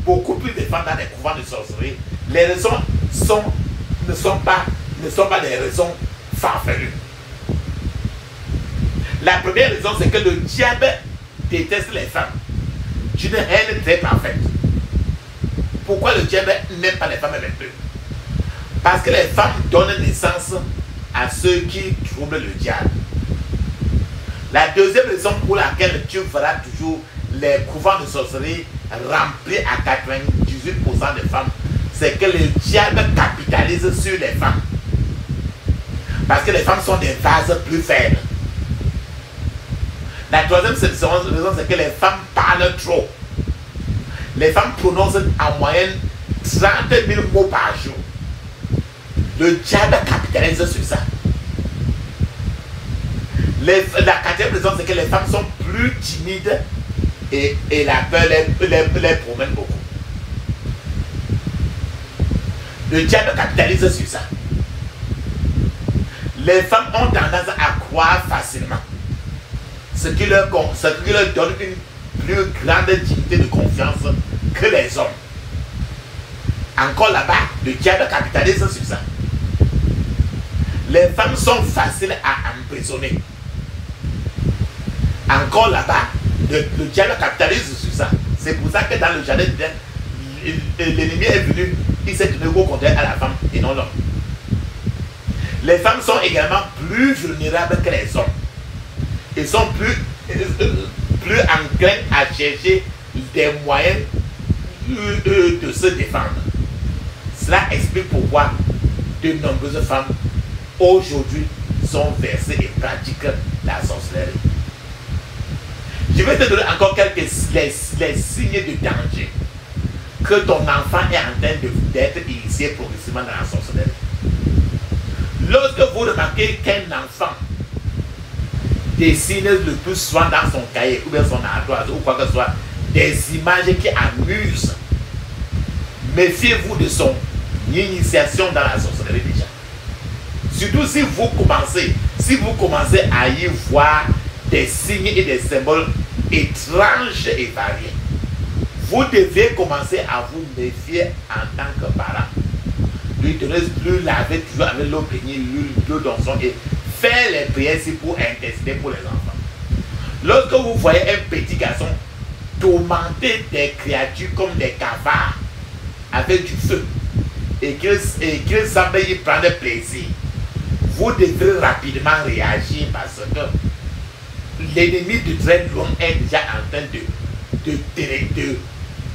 beaucoup plus de femmes dans les couvents de sorcellerie, les raisons ne sont pas des raisons farfelues. La première raison, c'est que le diable déteste les femmes d'une haine très parfaite. Pourquoi le diable n'aime pas les femmes même peu? Parce que les femmes donnent naissance à ceux qui troublent le diable. La deuxième raison pour laquelle tu verras toujours les couvents de sorcellerie remplis à 98% de femmes, c'est que le diable capitalise sur les femmes. Parce que les femmes sont des vases plus faibles. La troisième raison, c'est que les femmes parlent trop. Les femmes prononcent en moyenne 30 000 mots par jour. Le diable capitalise sur ça. La quatrième raison, c'est que les femmes sont plus timides et la peur les promène beaucoup. Le diable capitalise sur ça. Les femmes ont tendance à croire facilement, ce qui leur donne une plus grande dignité de confiance que les hommes. Encore là-bas, le diable capitalise sur ça. Les femmes sont faciles à emprisonner. Encore là-bas, le diable capitalise sur ça. C'est pour ça que dans le jardin d'Éden, l'ennemi est venu, il s'est tenu au contraire à la femme et non l'homme. Les femmes sont également plus vulnérables que les hommes. Ils sont plus enclins à chercher des moyens de se défendre. Cela explique pourquoi de nombreuses femmes aujourd'hui sont versées et pratiquent la sorcellerie. Je vais te donner encore quelques les signes de danger que ton enfant est en train d'être initié progressivement dans la sorcellerie. Lorsque vous remarquez qu'un enfant dessine le plus souvent dans son cahier ou bien son ardoise ou quoi que ce soit des images qui amusent, méfiez-vous de son initiation dans la sorcellerie déjà. Surtout si vous commencez à y voir des signes et des symboles étranges et variés. Vous devez commencer à vous méfier en tant que parent. Lui laver toujours avec l'eau bénie, l'eau d'onction et faire les prières pour intercéder pour les enfants. Lorsque vous voyez un petit garçon tourmenter des créatures comme des cafards avec du feu et qu'il semble y prendre plaisir, vous devez rapidement réagir parce que l'ennemi de très loin est déjà en train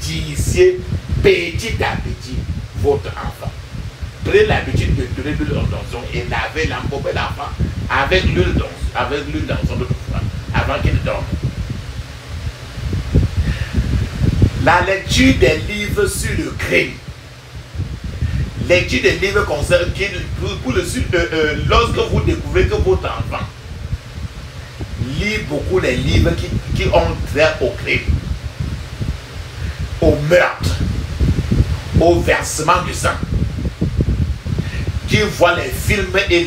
d'initier petit à petit votre enfant. Prenez l'habitude de donner l'huile d'onction et laver l'embaumer l'enfant avec l'huile d'onction de fois avant qu'il dorme. La lecture des livres sur le crime. Lecture des livres concernant lorsque vous découvrez que votre enfant lit beaucoup les livres qui ont trait au crime, au meurtre, au versement du sang, qui voit les films et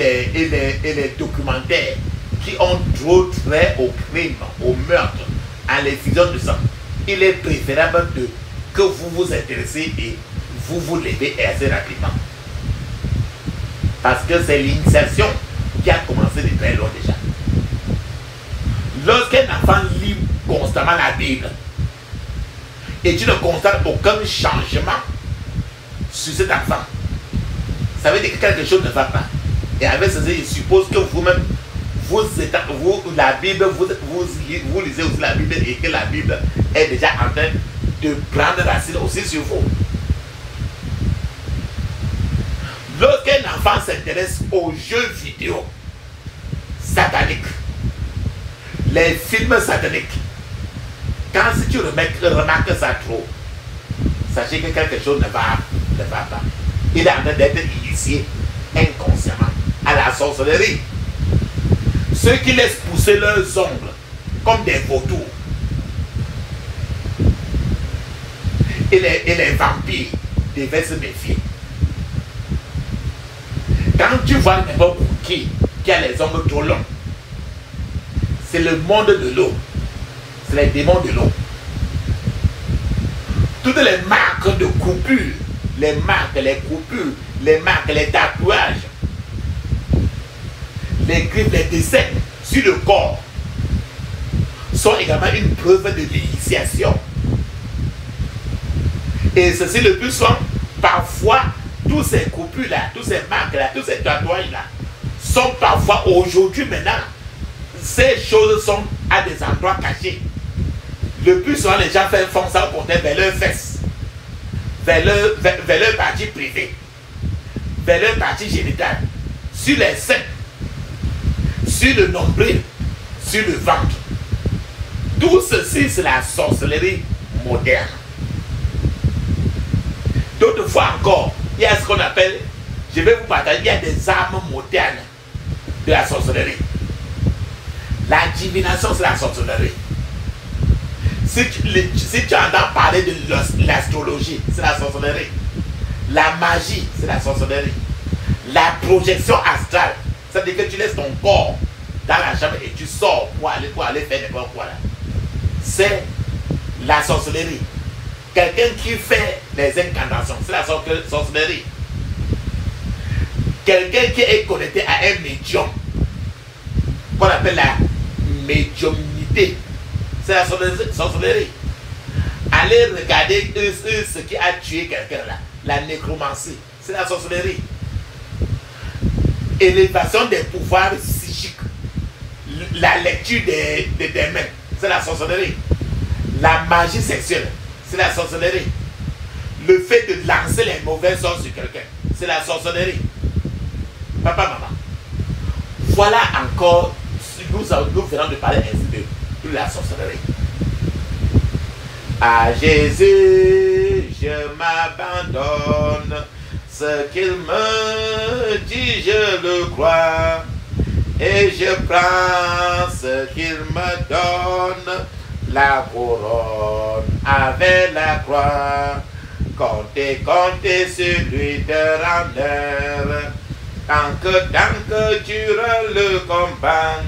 les documentaires qui ont trop trait au crime, au meurtre, à l'effusion de sang, il est préférable que vous vous intéressez et vous vous levez assez rapidement. Parce que c'est l'initiation qui a commencé de très loin déjà. Lorsqu'un enfant lit constamment la Bible et tu ne constates aucun changement sur cet enfant, ça veut dire que quelque chose ne va pas. Et avec ceci, il suppose que vous-même, la Bible, vous lisez aussi la Bible et que la Bible est déjà en train de prendre racine aussi sur vous. Lorsqu'un enfant s'intéresse aux jeux vidéo sataniques, les films sataniques, quand si tu remarques ça trop, sachez que quelque chose ne va pas. Il est en train d'être initié inconsciemment à la sorcellerie. Ceux qui laissent pousser leurs ongles comme des vautours et les vampires devaient se méfier. Quand tu vois n'importe qui a les ongles trop longs, c'est le monde de l'eau, c'est les démons de l'eau. Toutes les marques de coupure, les marques, les coupures, les marques, les tatouages, les griffes, les dessins sur le corps sont également une preuve de l'initiation. Et ceci le plus souvent, parfois, tous ces coupures-là, tous ces marques-là, tous ces tatouages-là, sont parfois aujourd'hui maintenant, ces choses sont à des endroits cachés. Le plus souvent, les gens font ça au contraire vers leurs fesses, vers leur partie privée, vers leur partie génitale, sur les seins, sur le nombril, sur le ventre. Tout ceci, c'est la sorcellerie moderne. D'autres fois encore, il y a ce qu'on appelle, je vais vous partager, il y a des armes modernes de la sorcellerie. La divination, c'est la sorcellerie. Si tu entends parler de l'astrologie, c'est la sorcellerie. La magie, c'est la sorcellerie. La projection astrale, c'est-à-dire que tu laisses ton corps dans la chambre et tu sors pour aller faire n'importe quoi là. C'est la sorcellerie. Quelqu'un qui fait des incantations, c'est la sorcellerie. Quelqu'un qui est connecté à un médium, qu'on appelle la médiumnité, c'est la sorcellerie. Allez regarder ce qui a tué quelqu'un là, la nécromancie, c'est la sorcellerie. Élévation des pouvoirs psychiques, la lecture des mains, c'est la sorcellerie. La magie sexuelle, c'est la sorcellerie. Le fait de lancer les mauvais sorts sur quelqu'un, c'est la sorcellerie. Papa, maman, voilà encore, nous venons de parler ainsi de la sorcellerie. À Jésus, je m'abandonne. Ce qu'il me dit, je le crois. Et je prends ce qu'il me donne. La couronne avec la croix. Comptez celui de rendeur. Tant que dure le combat,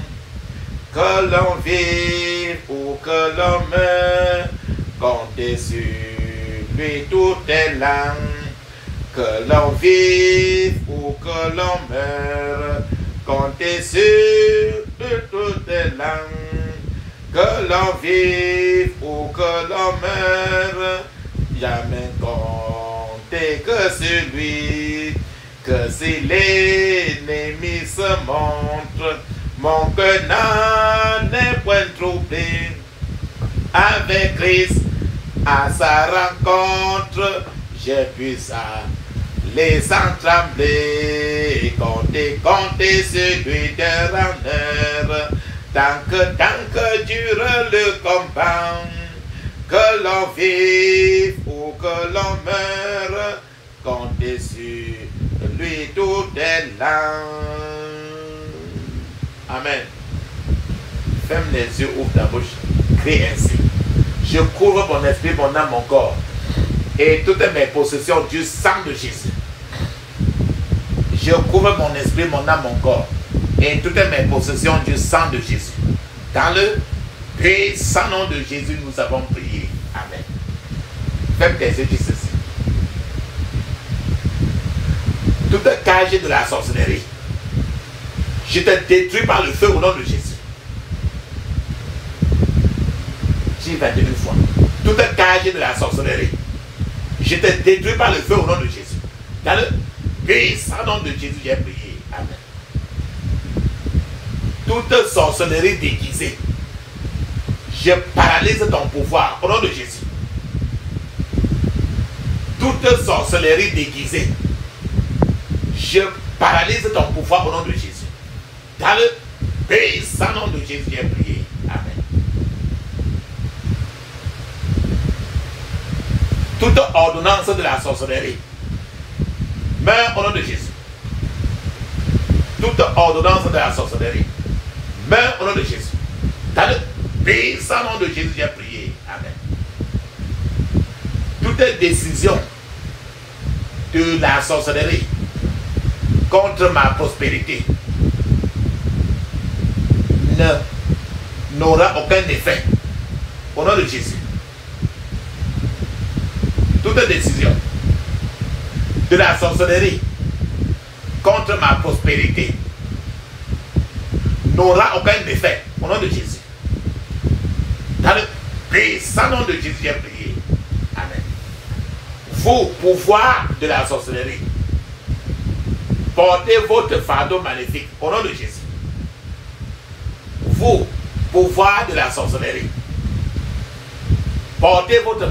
que l'on vive ou que l'on meure, comptez sur lui toutes les langues. Que l'on vive ou que l'on meure, comptez sur lui toutes les langues. Que l'on vive ou que l'on meure, jamais compter que celui que si l'ennemi se montre, mon cœur n'en est point troublé. Avec Christ à sa rencontre, je puisse aller sans trembler, compter celui de honneur. Tant que dure le combat, que l'on vive ou que l'on meure, comptez sur lui tout est là. Amen. Ferme les yeux, ouvre ta bouche, crie ainsi. Je couvre mon esprit, mon âme, mon corps et toutes mes possessions du sang de Jésus. Je couvre mon esprit, mon âme, mon corps et toutes mes possessions du sang de Jésus. Dans le puissant nom de Jésus, nous avons prié. Amen. Ferme tes yeux, dis ceci. Toute cage de la sorcellerie, je te détruis par le feu au nom de Jésus. J'ai 21 fois. Toute cage de la sorcellerie, je te détruis par le feu au nom de Jésus. Dans le puissant nom de Jésus, j'ai prié. Amen. Toute sorcellerie déguisée, je paralyse ton pouvoir au nom de Jésus. Toute sorcellerie déguisée, je paralyse ton pouvoir au nom de Jésus. Dans le puissant nom de Jésus, j'ai prié. Amen. Toute ordonnance de la sorcellerie, meurs au nom de Jésus. Toute ordonnance de la sorcellerie, meurs au nom de Jésus. Dans le puissant nom de Jésus, j'ai prié. Amen. Toute décision de la sorcellerie contre ma prospérité n'aura aucun effet au nom de Jésus. Toute décision de la sorcellerie contre ma prospérité n'aura aucun effet au nom de Jésus. Dans le puissant nom de Jésus, j'ai prié. Amen. Vous, pouvoir de la sorcellerie, portez votre fardeau maléfique au nom de Jésus. Vous, pouvoir de la sorcellerie, portez votre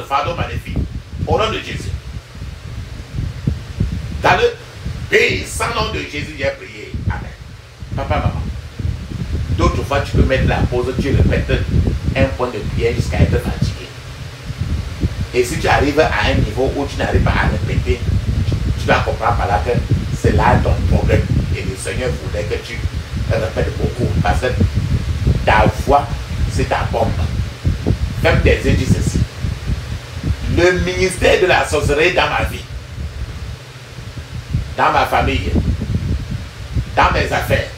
fardeau maléfique au nom de Jésus. Dans le puissant nom de Jésus, j'ai prié. Amen. Papa, maman, d'autres fois tu peux mettre la pause, tu répètes un point de prière jusqu'à être fatigué. Et si tu arrives à un niveau où tu n'arrives pas à répéter, tu vas comprendre par là que c'est là ton problème. Et le Seigneur voudrait que tu répètes beaucoup. Parce que ta voix, c'est ta bombe. Ferme tes yeux, dis ceci. Le ministère de la sorcellerie dans ma vie, dans ma famille, dans mes affaires,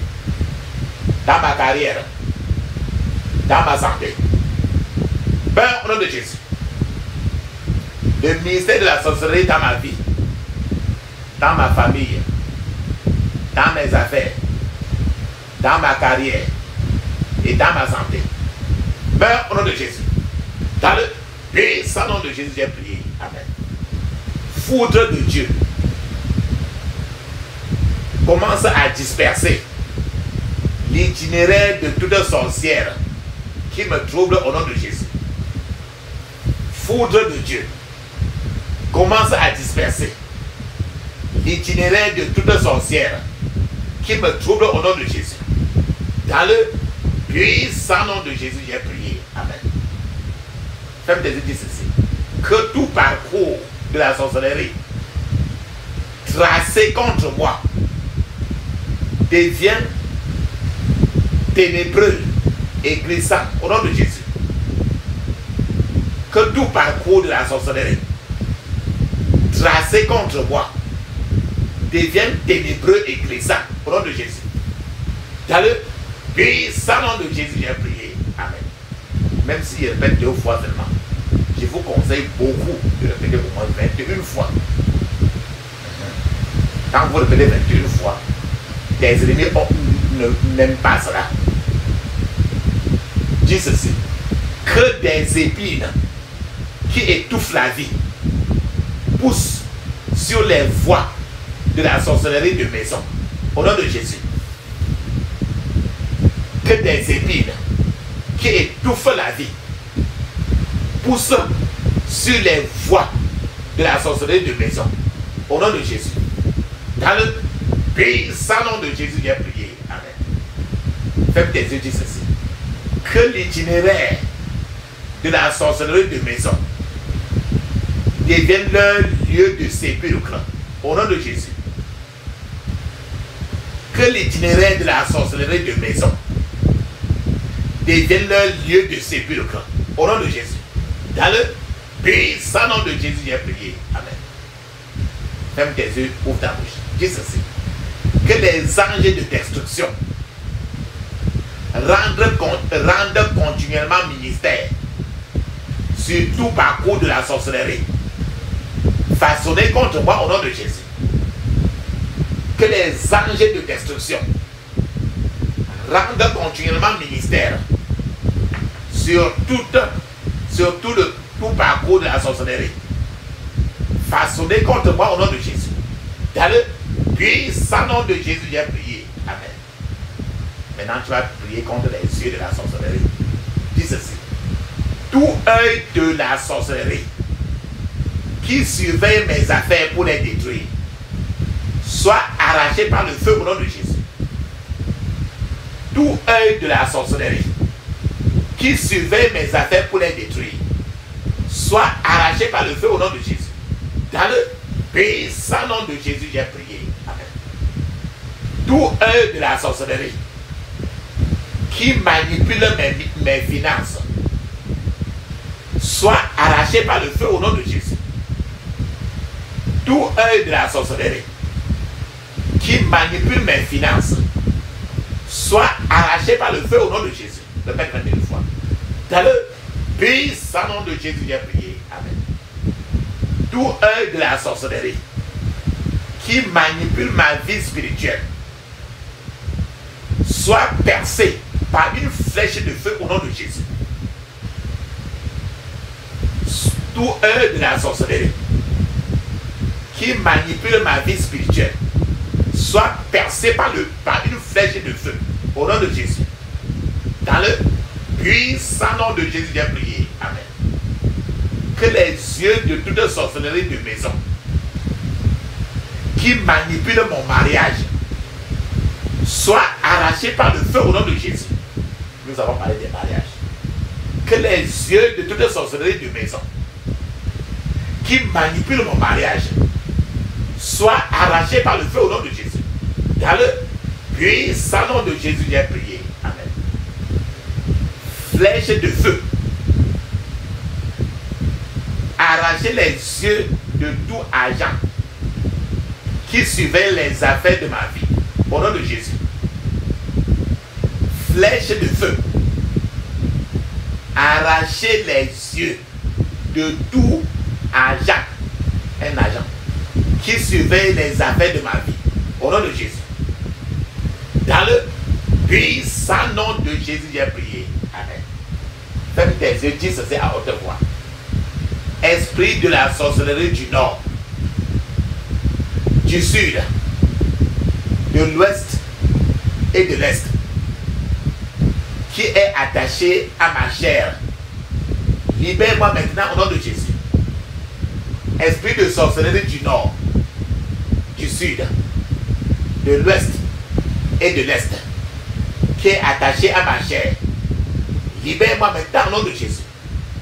dans ma carrière, dans ma santé. Père, au nom de Jésus. Le ministère de la sorcellerie dans ma vie, dans ma famille, dans mes affaires, dans ma carrière et dans ma santé. Père, au nom de Jésus. Dans le puissant nom de Jésus, j'ai prié. Amen. Foudre de Dieu commence à disperser l'itinéraire de toute sorcière qui me trouble au nom de Jésus. Foudre de Dieu commence à disperser l'itinéraire de toute sorcière qui me trouble au nom de Jésus. Dans le puissant nom de Jésus, j'ai prié. Amen. Ferme tes yeux, dis ceci. Que tout parcours de la sorcellerie tracé contre moi devient ténébreux et glissant au nom de Jésus. Que tout parcours de la sorcellerie tracé contre moi devienne ténébreux et glissant au nom de Jésus. Dans le puissant nom de Jésus, j'ai prié. Amen. Même s'il répète 2 fois seulement, je vous conseille beaucoup de répéter au moins 21 fois. Quand vous répétez 21 fois, tes ennemis n'aiment pas cela. dis ceci. Que des épines qui étouffent la vie poussent sur les voies de la sorcellerie de maison. Au nom de Jésus. Que des épines qui étouffent la vie poussent sur les voies de la sorcellerie de maison. Au nom de Jésus. Dans le puissant nom de Jésus, j'ai prié. Amen. Ferme tes yeux, dis ceci. Que l'itinéraire de la sorcellerie de maison devienne leur lieu de sépulcre. Au nom de Jésus. Que l'itinéraire de la sorcellerie de maison devienne leur lieu de sépulcre. Au nom de Jésus. Dans le puissant nom de Jésus, j'ai prié. Amen. Ferme tes yeux, ouvre ta bouche. Dis ceci. Que les anges de destruction rendent continuellement ministère sur tout parcours de la sorcellerie façonné contre moi au nom de Jésus. Que les anges de destruction rendent continuellement ministère sur tout parcours de la sorcellerie façonné contre moi au nom de Jésus. Dans le puissant nom de Jésus, j'ai prié. Amen. Maintenant, tu vas prier contre les yeux de la sorcellerie. Dis ceci. Tout œil de la sorcellerie qui surveille mes affaires pour les détruire soit arraché par le feu au nom de Jésus. Tout œil de la sorcellerie qui surveille mes affaires pour les détruire soit arraché par le feu au nom de Jésus. Dans le puissant nom de Jésus, j'ai prié. Amen. Tout œil de la sorcellerie qui manipule mes finances soit arraché par le feu au nom de Jésus. Tout œil de la sorcellerie qui manipule mes finances soit arraché par le feu au nom de Jésus. Répète 21 fois. Dans le puissant nom de Jésus, j'ai prié. Amen. Tout œil de la sorcellerie qui manipule ma vie spirituelle soit percé par une flèche de feu au nom de Jésus. Tout œil de la sorcellerie qui manipule ma vie spirituelle soit percé par une flèche de feu au nom de Jésus. Dans le puissant nom de Jésus, j'ai prié. Amen. Que les yeux de toute sorcellerie de maison qui manipule mon mariage soient arrachés par le feu au nom de Jésus. Nous avons parlé des mariages. Que les yeux de toute sorcellerie de maison qui manipule mon mariage soient arrachés par le feu au nom de Jésus. Dans le puissant nom de Jésus, j'ai prié. Amen. Flèche de feu. Arrachez les yeux de tout agent qui surveille les affaires de ma vie. Au nom de Jésus. Flèche de feu. Arrachez les yeux de tout agent. Un agent qui surveille les affaires de ma vie. Au nom de Jésus. Dans le puissant nom de Jésus, j'ai prié. Amen. Ferme tes yeux, dis ceci à haute voix. Esprit de la sorcellerie du nord, du sud, de l'ouest et de l'est, qui est attaché à ma chair, libère-moi maintenant au nom de Jésus. Esprit de sorcellerie du nord, du sud, de l'ouest et de l'est, qui est attaché à ma chair, libère-moi maintenant au nom de Jésus.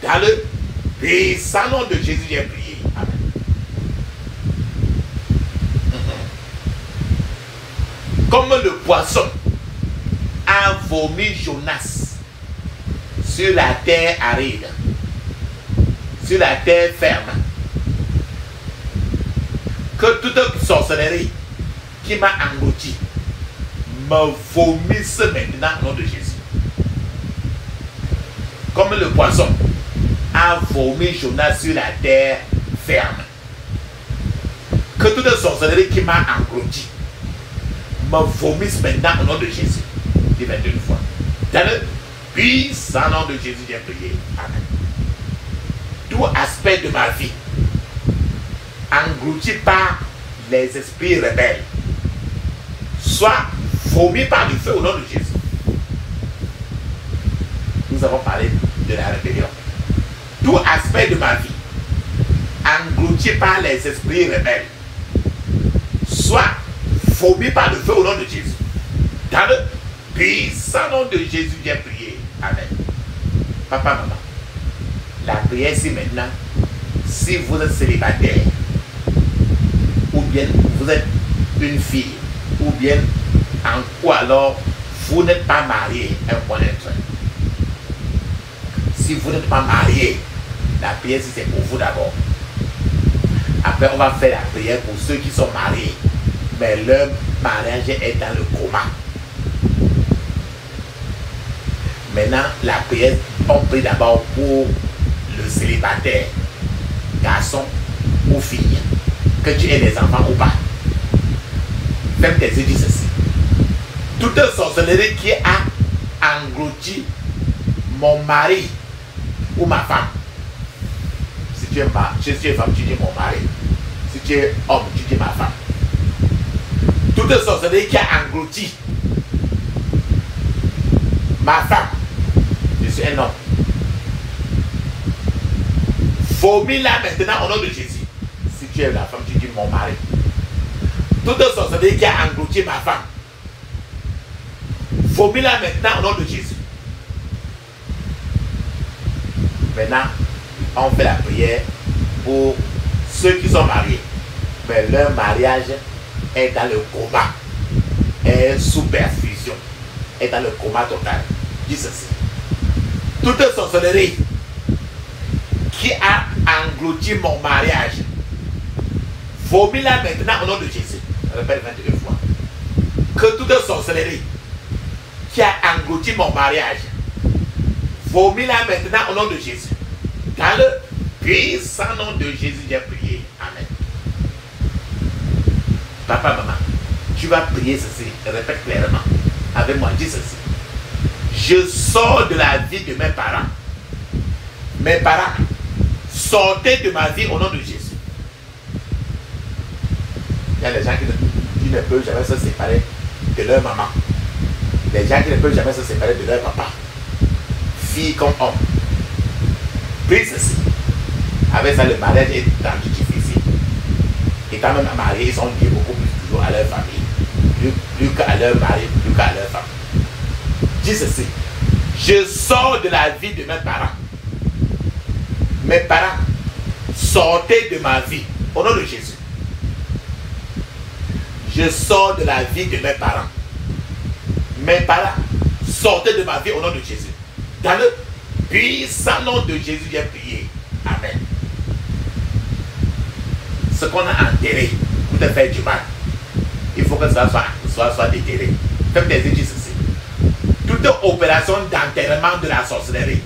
Dans le puissant nom de Jésus, j'ai prié. Amen. Comme le poisson a vomi Jonas sur la terre aride, sur la terre ferme, que toute sorcellerie qui m'a englouti me vomisse maintenant au nom de Jésus. Comme le poisson a vomi Jonas sur la terre ferme, que toute sorcellerie qui m'a englouti me vomisse maintenant au nom de Jésus. Dis 22 fois. Dans le puissant nom de Jésus, j'ai prié. Amen. Tout aspect de ma vie englouti par les esprits rebelles soit vomi par le feu au nom de Jésus. Nous avons parlé de la rébellion. Tout aspect de ma vie englouti par les esprits rebelles soit vomi par le feu au nom de Jésus. Dans le puissant nom de Jésus, j'ai prié. Amen. Papa, maman, la prière c'est maintenant, si vous êtes célibataire, ou bien vous êtes une fille, ou bien ou alors vous n'êtes pas marié, un point d'être. Si vous n'êtes pas marié, la prière c'est pour vous d'abord. Après on va faire la prière pour ceux qui sont mariés, mais leur mariage est dans le coma. Maintenant, la prière, on prie d'abord pour le célibataire, garçon ou fille, que tu aies des enfants ou pas. Même tes yeux disent ceci. Toute sorcellerie qui a englouti mon mari ou ma femme. Si tu es femme, tu dis mon mari. Si tu es homme, tu dis ma femme. Toute sorcellerie qui a englouti ma femme. Je suis un homme. Vomis-la maintenant au nom de Jésus. Si tu es la femme, tu dis mon mari. Toute sorcellerie qui a englouti ma femme. Vomis-la maintenant au nom de Jésus. Maintenant, on fait la prière pour ceux qui sont mariés. Mais leur mariage est dans le coma. Est sous perfusion. Est dans le coma total. Dis ceci. Toute sorcellerie qui a englouti mon mariage, vomis-la maintenant au nom de Jésus. Je répète 22 fois. Que toute sorcellerie qui a englouti mon mariage, vomis-la maintenant au nom de Jésus. Dans le puissant nom de Jésus, j'ai prié. Amen. Papa, maman, tu vas prier ceci. Répète clairement avec moi. Dis ceci. Je sors de la vie de mes parents. Mes parents, sortez de ma vie au nom de Jésus. Il y a des gens qui ne peuvent jamais se séparer de leur maman. Les gens qui ne peuvent jamais se séparer de leur papa. Fille comme homme. Prie ceci. Avec ça, le mariage est rendu difficile. Et quand même mariés, ils sont liés beaucoup plus toujours à leur famille. Plus qu'à leur mari, plus qu'à leur femme. Dis ceci. Je sors de la vie de mes parents. Mes parents, sortez de ma vie. Au nom de Jésus. Je sors de la vie de mes parents. Mes parents, sortez de ma vie au nom de Jésus. Dans le puissant nom de Jésus, j'ai prié. Amen. Ce qu'on a enterré pour te faire du mal, il faut que ça soit déterré. Faites des études ceci. Toute opération d'enterrement de la sorcellerie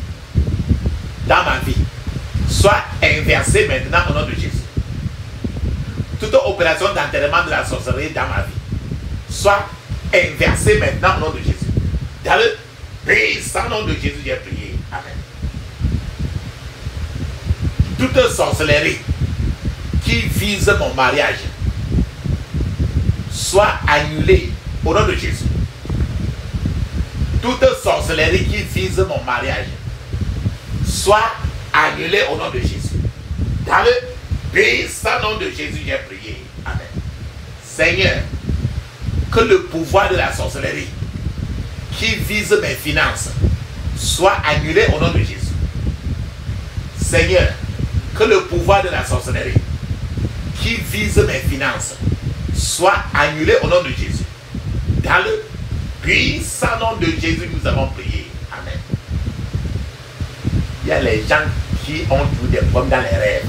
dans ma vie soit inversée maintenant au nom de Jésus. Toute opération d'enterrement de la sorcellerie dans ma vie soit inversée maintenant au nom de Jésus. Dans le puissant nom de Jésus, j'ai prié. Amen. Toute sorcellerie qui vise mon mariage soit annulée au nom de Jésus. Toute sorcellerie qui vise mon mariage soit annulée au nom de Jésus. Dans le puissant nom de Jésus, j'ai prié. Amen. Seigneur, que le pouvoir de la sorcellerie qui vise mes finances soit annulé au nom de Jésus. Seigneur, que le pouvoir de la sorcellerie qui vise mes finances soit annulé au nom de Jésus. Dans le puissant nom de Jésus, nous avons prié. Amen. Il y a les gens qui ont eu des problèmes dans les rêves.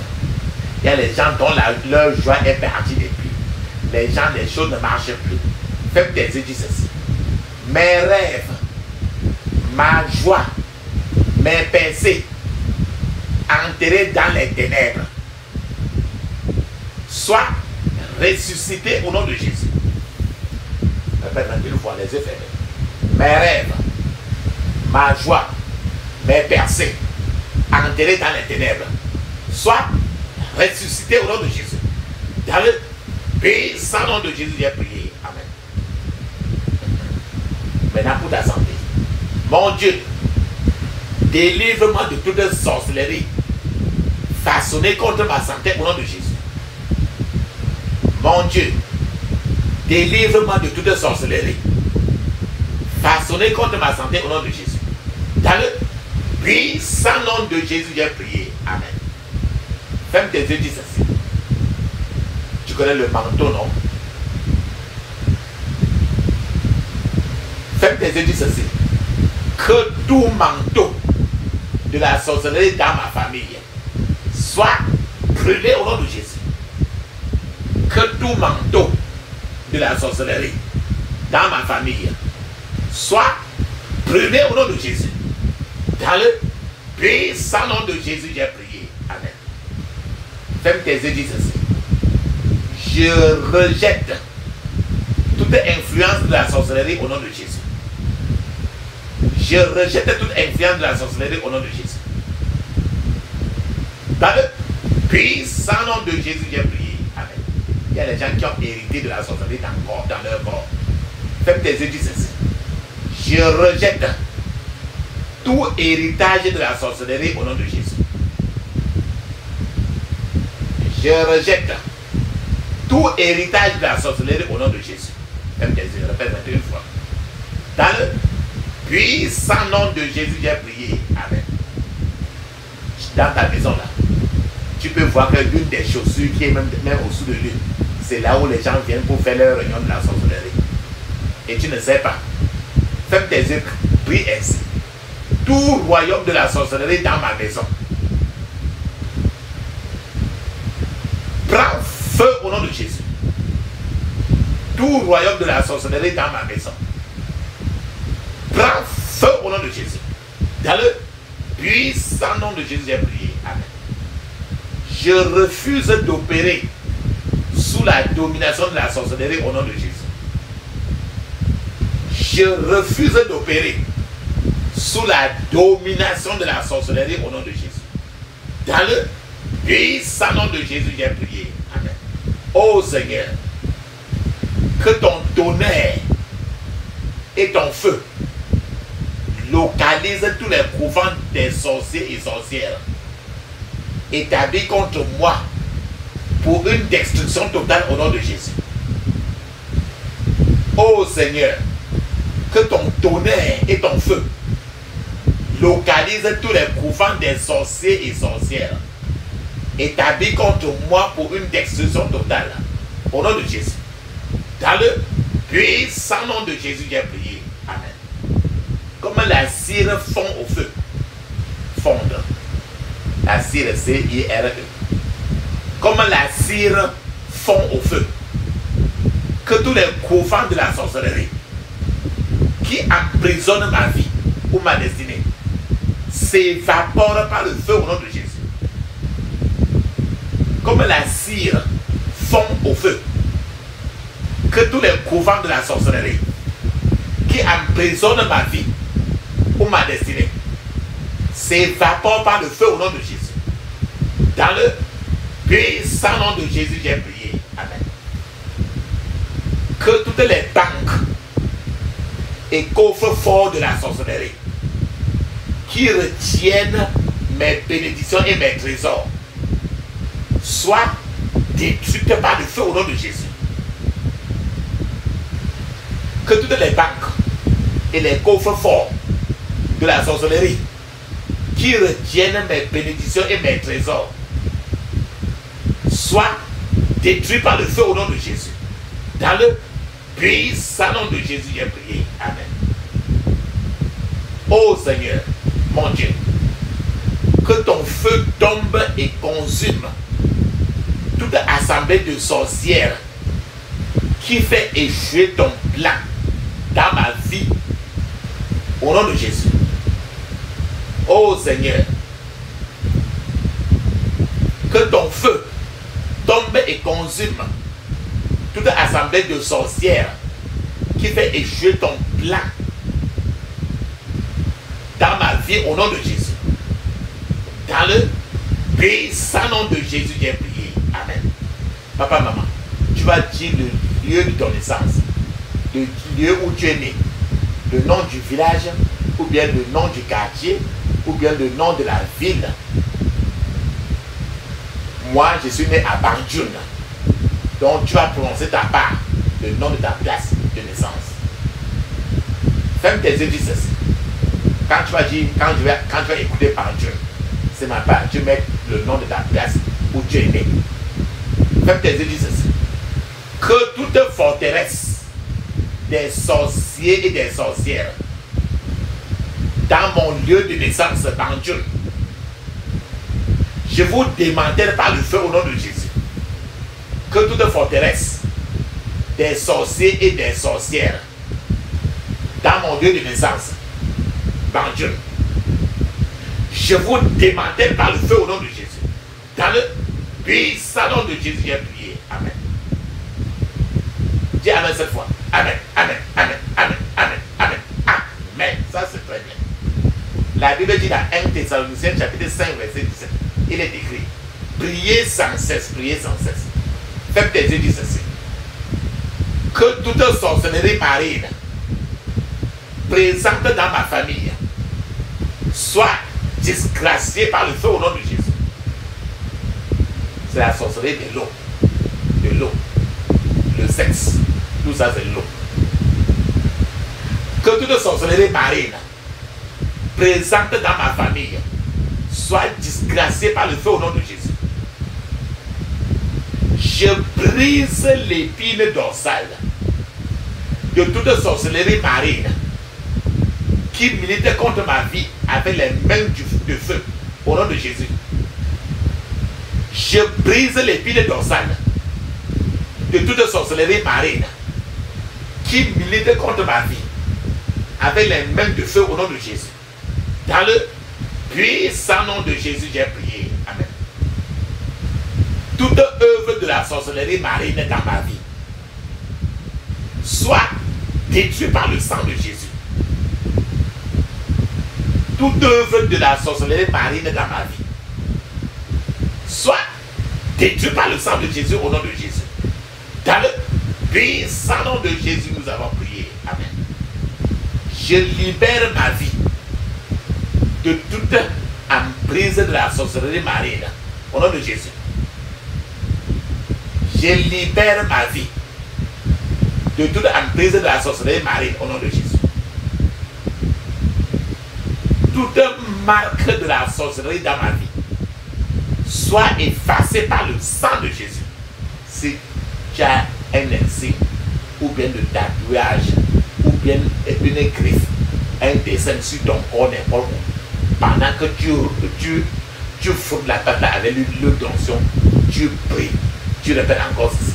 Il y a les gens dont leur joie est partie depuis. Les gens, les choses ne marchent plus. Faites des études ceci. Mes rêves, ma joie, mes pensées enterrées dans les ténèbres soient ressuscitées au nom de Jésus. Répète une fois, les yeux fermés. Mes rêves, ma joie, mes percées, enterrées dans les ténèbres, soient ressuscitées au nom de Jésus. Dans le puissant nom de Jésus, j'ai prié. Amen. Maintenant pour ta santé. Mon Dieu, délivre-moi de toute sorcellerie façonnée contre ma santé au nom de Jésus. Mon Dieu, délivre-moi de toute sorcellerie façonnée contre ma santé au nom de Jésus. Dans le puissant nom de Jésus, j'ai prié. Amen. Ferme tes yeux, dis ceci. Tu connais le manteau, non? Ferme tes yeux, dis ceci. Que tout manteau de la sorcellerie dans ma famille soit brûlé au nom de Jésus. Que tout manteau de la sorcellerie dans ma famille soit brûlé au nom de Jésus. Dans le puissant nom de Jésus, j'ai prié. Amen. Ferme tes yeux, dis ceci. Je rejette toute influence de la sorcellerie au nom de Jésus. Je rejette toute influence de la sorcellerie au nom de Jésus. Dans le puissant nom de Jésus, j'ai prié. Amen. Il y a des gens qui ont hérité de la sorcellerie dans leur corps. Ferme tes yeux, dis ceci. Je rejette tout héritage de la sorcellerie au nom de Jésus. Je rejette tout héritage de la sorcellerie au nom de Jésus. Ferme tes yeux, répète une fois. Dans le puissant nom de Jésus, j'ai prié. Amen. Dans ta maison là, tu peux voir que l'une des chaussures qui est même au-dessous de l'une, c'est là où les gens viennent pour faire leur réunion de la sorcellerie. Et tu ne sais pas. Ferme tes yeux, prie ainsi. Tout royaume de la sorcellerie dans ma maison, prends feu au nom de Jésus. Tout royaume de la sorcellerie dans ma maison, prends feu au nom de Jésus. Dans le puissant nom de Jésus, j'ai prié. Amen. Je refuse d'opérer sous la domination de la sorcellerie au nom de Jésus. Je refuse d'opérer sous la domination de la sorcellerie au nom de Jésus. Dans le puissant nom de Jésus, j'ai prié. Amen. Oh Seigneur, que ton tonnerre et ton feu localisent tous les couvents des sorciers et sorcières établis contre moi pour une destruction totale au nom de Jésus. Oh Seigneur, que ton tonnerre et ton feu localisent tous les couvents des sorciers et sorcières établis contre moi pour une destruction totale au nom de Jésus. Dans le puissant nom de Jésus, j'ai prié. Amen. Comme la cire fond au feu. Fondre. La cire, C-I-R-E. Comme la cire fond au feu. Que tous les couvents de la sorcellerie qui emprisonnent ma vie ou ma destinée s'évaporent par le feu au nom de Jésus. Comme la cire fond au feu. Que tous les couvents de la sorcellerie qui emprisonnent ma vie ou ma destinée s'évaporent par le feu au nom de Jésus. Dans le puissant nom de Jésus, j'ai prié. Amen. Que toutes les banques et coffres forts de la sorcellerie qui retiennent mes bénédictions et mes trésors soient détruites par le feu au nom de Jésus. Que toutes les banques et les coffres forts de la sorcellerie qui retiennent mes bénédictions et mes trésors soient détruits par le feu au nom de Jésus. Dans le puissant nom de Jésus, j'ai prié. Amen. Ô Seigneur, mon Dieu, que ton feu tombe et consume toute assemblée de sorcières qui fait échouer ton plan dans ma vie au nom de Jésus. Ô Seigneur, que ton feu tombe et consume toute assemblée de sorcières qui fait échouer ton plan dans ma vie au nom de Jésus. Dans le puissant nom de Jésus, j'ai prié. Amen. Papa, maman, tu vas dire le lieu de ton naissance, le lieu où tu es né, le nom du village, ou bien le nom du quartier, ou bien le nom de la ville. Moi, je suis né à Banjul. Donc, tu vas prononcer ta part, le nom de ta place de naissance. Ferme tes yeux, dis ceci. Quand tu vas dire, quand tu vas écouter Banjul, c'est ma part. Tu mets le nom de ta place où tu es né. Ferme tes yeux, dis ceci. Que toute forteresse des sorciers et des sorcières dans mon lieu de naissance, Banjul, je vous démantèle par le feu au nom de Jésus. Que toute forteresse des sorciers et des sorcières dans mon lieu de naissance, Banjul, je vous démantèle par le feu au nom de Jésus. Dans le puissant nom de Jésus, j'ai prié. Amen. Dis Amen cette fois. Amen, Amen, Amen, Amen, Amen, Amen, Amen. Ça c'est très bien. La Bible dit dans 1 Thessaloniciens chapitre 5 verset 17. Il est écrit, priez sans cesse, priez sans cesse. Faites tes yeux, dis ceci. Que toute sorcellerie marine présente dans ma famille soit disgraciée par le feu au nom de Jésus. C'est la sorcellerie de l'eau, le sexe, tout ça c'est l'eau. Que toute sorcellerie marine présente dans ma famille soit disgraciée par le feu au nom de Jésus. Je brise l'épine dorsale de toute sorcellerie marine qui milite contre ma vie avec les mains de feu au nom de Jésus. Je brise l'épine dorsale de toute sorcellerie marine qui milite contre ma vie avec les mains de feu au nom de Jésus. Dans le puissant nom de Jésus, j'ai prié. Amen. Toute œuvre de la sorcellerie marine dans ma vie soit détruite par le sang de Jésus. Toute œuvre de la sorcellerie marine dans ma vie soit détruite par le sang de Jésus au nom de Jésus. Dans le puissant nom de Jésus, nous avons prié. Amen. Je libère ma vie de toute emprise de la sorcellerie marine au nom de Jésus. Je libère ma vie de toute emprise de la sorcellerie marine au nom de Jésus. Toute marque de la sorcellerie dans ma vie soit effacée par le sang de Jésus. Si tu as un insigne, ou bien de tatouage, ou bien une griffe, un dessin sur ton corps, n'importe où, pendant que tu frottes la tête avec l'huile d'onction, tu pries, tu répètes encore ceci.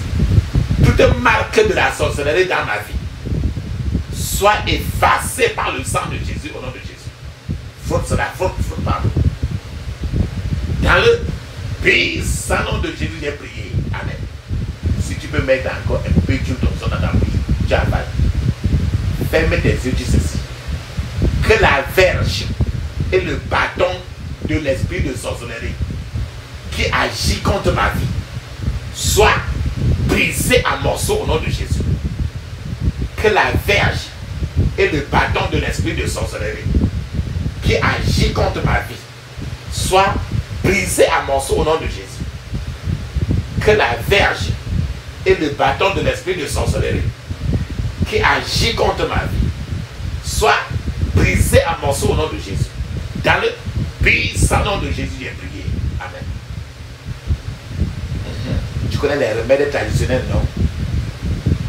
Toute marque de la sorcellerie dans ma vie soit effacée par le sang de Jésus au nom de Jésus. Frotte cela, frotte, pardon. Dans le puissant nom de Jésus, j'ai prié. Amen. Si tu peux mettre encore un peu d'huile d'onction dans ta bouche, tu avales. Ferme tes yeux, dis ceci. Que la verge et le bâton de l'esprit de sorcellerie qui agit contre ma vie soit brisé en morceaux au nom de Jésus. Que la verge et le bâton de l'esprit de sorcellerie qui agit contre ma vie soit brisé en morceaux au nom de Jésus. Que la verge et le bâton de l'esprit de sorcellerie qui agit contre ma vie soit brisé en morceaux au nom de Jésus. Dans le puissant nom de Jésus, j'ai prié. Amen. Tu connais les remèdes traditionnels, non?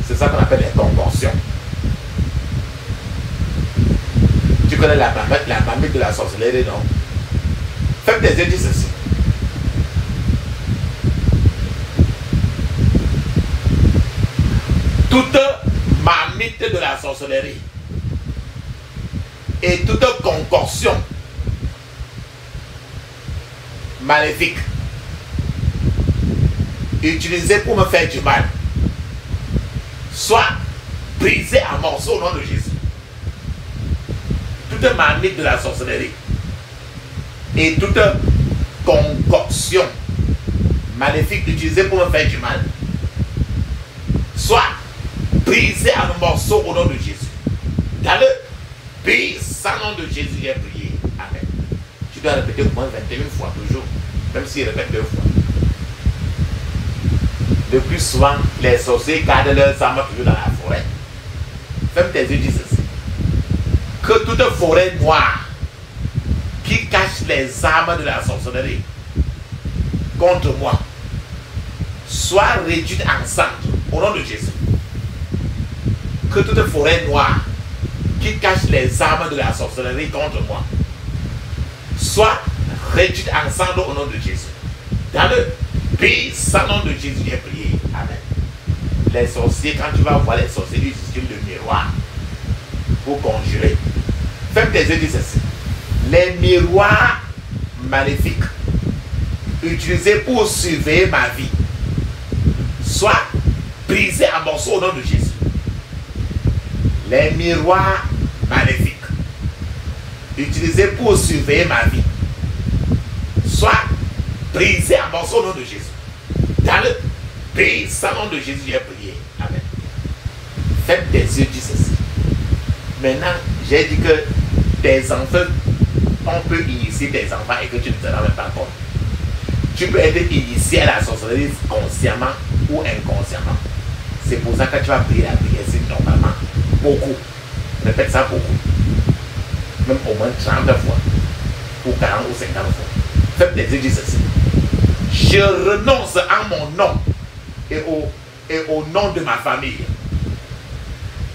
C'est ça qu'on appelle les conventions. Tu connais la mamie de la sorcellerie, non? Faites des yeux, dis ceci. Toute marmite de la sorcellerie et toute concoction maléfique utilisée pour me faire du mal soit brisée en morceaux au nom de Jésus. toute marmite de la sorcellerie et toute concoction maléfique utilisée pour me faire du mal soit brisée en morceaux au nom de Jésus. Dans le puissant nom de Jésus, j'ai prié. Amen. Tu dois répéter au moins 21 fois toujours, même s'il répète 2 fois. Le plus souvent, les sorciers gardent leurs armes toujours dans la forêt. Ferme tes yeux, dis ceci. Que toute forêt noire qui cache les armes de la sorcellerie contre moi soit réduite en cendres au nom de Jésus. Que toute forêt noire qui cache les armes de la sorcellerie contre moi soit réduite en cendres au nom de Jésus. Dans le puissant nom de Jésus, j'ai prié. Amen. Les sorciers, quand tu vas voir les sorciers, ils utilisent le miroir pour conjurer. Ferme tes yeux, dis ceci. Les miroirs maléfiques utilisés pour surveiller ma vie soient brisés en morceaux au nom de Jésus. Les miroirs maléfiques utilisés pour surveiller ma vie soient brisés en morceaux au nom de Jésus. Dans le puissant nom de Jésus, j'ai prié. Amen. Ferme tes yeux, dis ceci. Maintenant, j'ai dit que tes enfants, on peut initier tes enfants et que tu ne te rends même pas compte. Tu peux être initié à la sorcellerie consciemment ou inconsciemment. C'est pour ça que tu vas prier la prière normalement. Beaucoup. Répète ça beaucoup. Même au moins 30 fois. Ou 40 ou 50 fois. Faites des yeux, dis ceci. Je renonce à mon nom et au nom de ma famille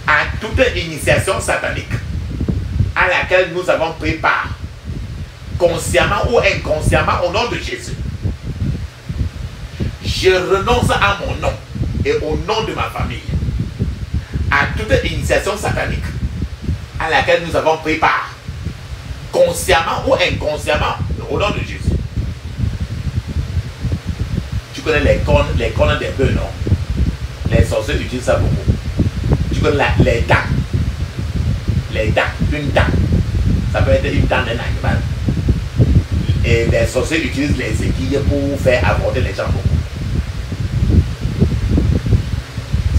à toute initiation satanique à laquelle nous avons pris part, consciemment ou inconsciemment, au nom de Jésus. Je renonce à mon nom et au nom de ma famille à toute initiation satanique à laquelle nous avons pris part, consciemment ou inconsciemment, au nom de Jésus. Tu connais les cornes des bœufs, non? Les sorciers utilisent ça beaucoup. Tu connais les dents. Les dents, une dent. Ça peut être une dent d'un animal. Et les sorciers utilisent les aiguilles pour faire aborder les gens beaucoup.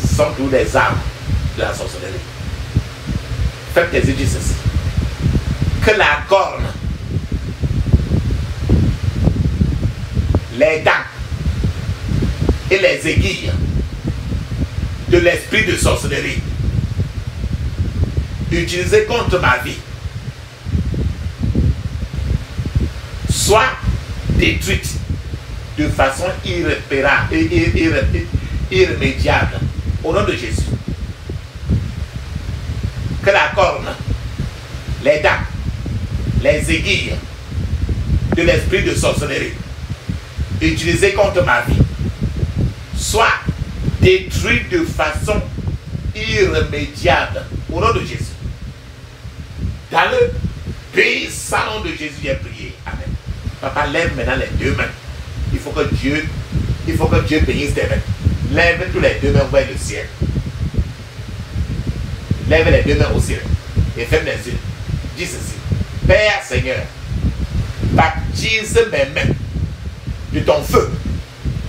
Ce sont tous des armes de la sorcellerie. Faites tes yeux, dis ceci. Que la corne, les dents et les aiguilles de l'esprit de sorcellerie utilisées contre ma vie soient détruites de façon irrémédiable au nom de Jésus. Que la corne, les dents, les aiguilles de l'esprit de sorcellerie utilisées contre ma vie soient détruites de façon irrémédiable au nom de Jésus. Dans le puissant nom de Jésus, j'ai prié. Amen. Papa, lève maintenant les deux mains. Il faut que Dieu bénisse tes mains. Lève tous les deux mains vers le ciel. Lève les deux mains au ciel. Et ferme les yeux. Dis ceci. Père Seigneur, baptise mes mains de ton feu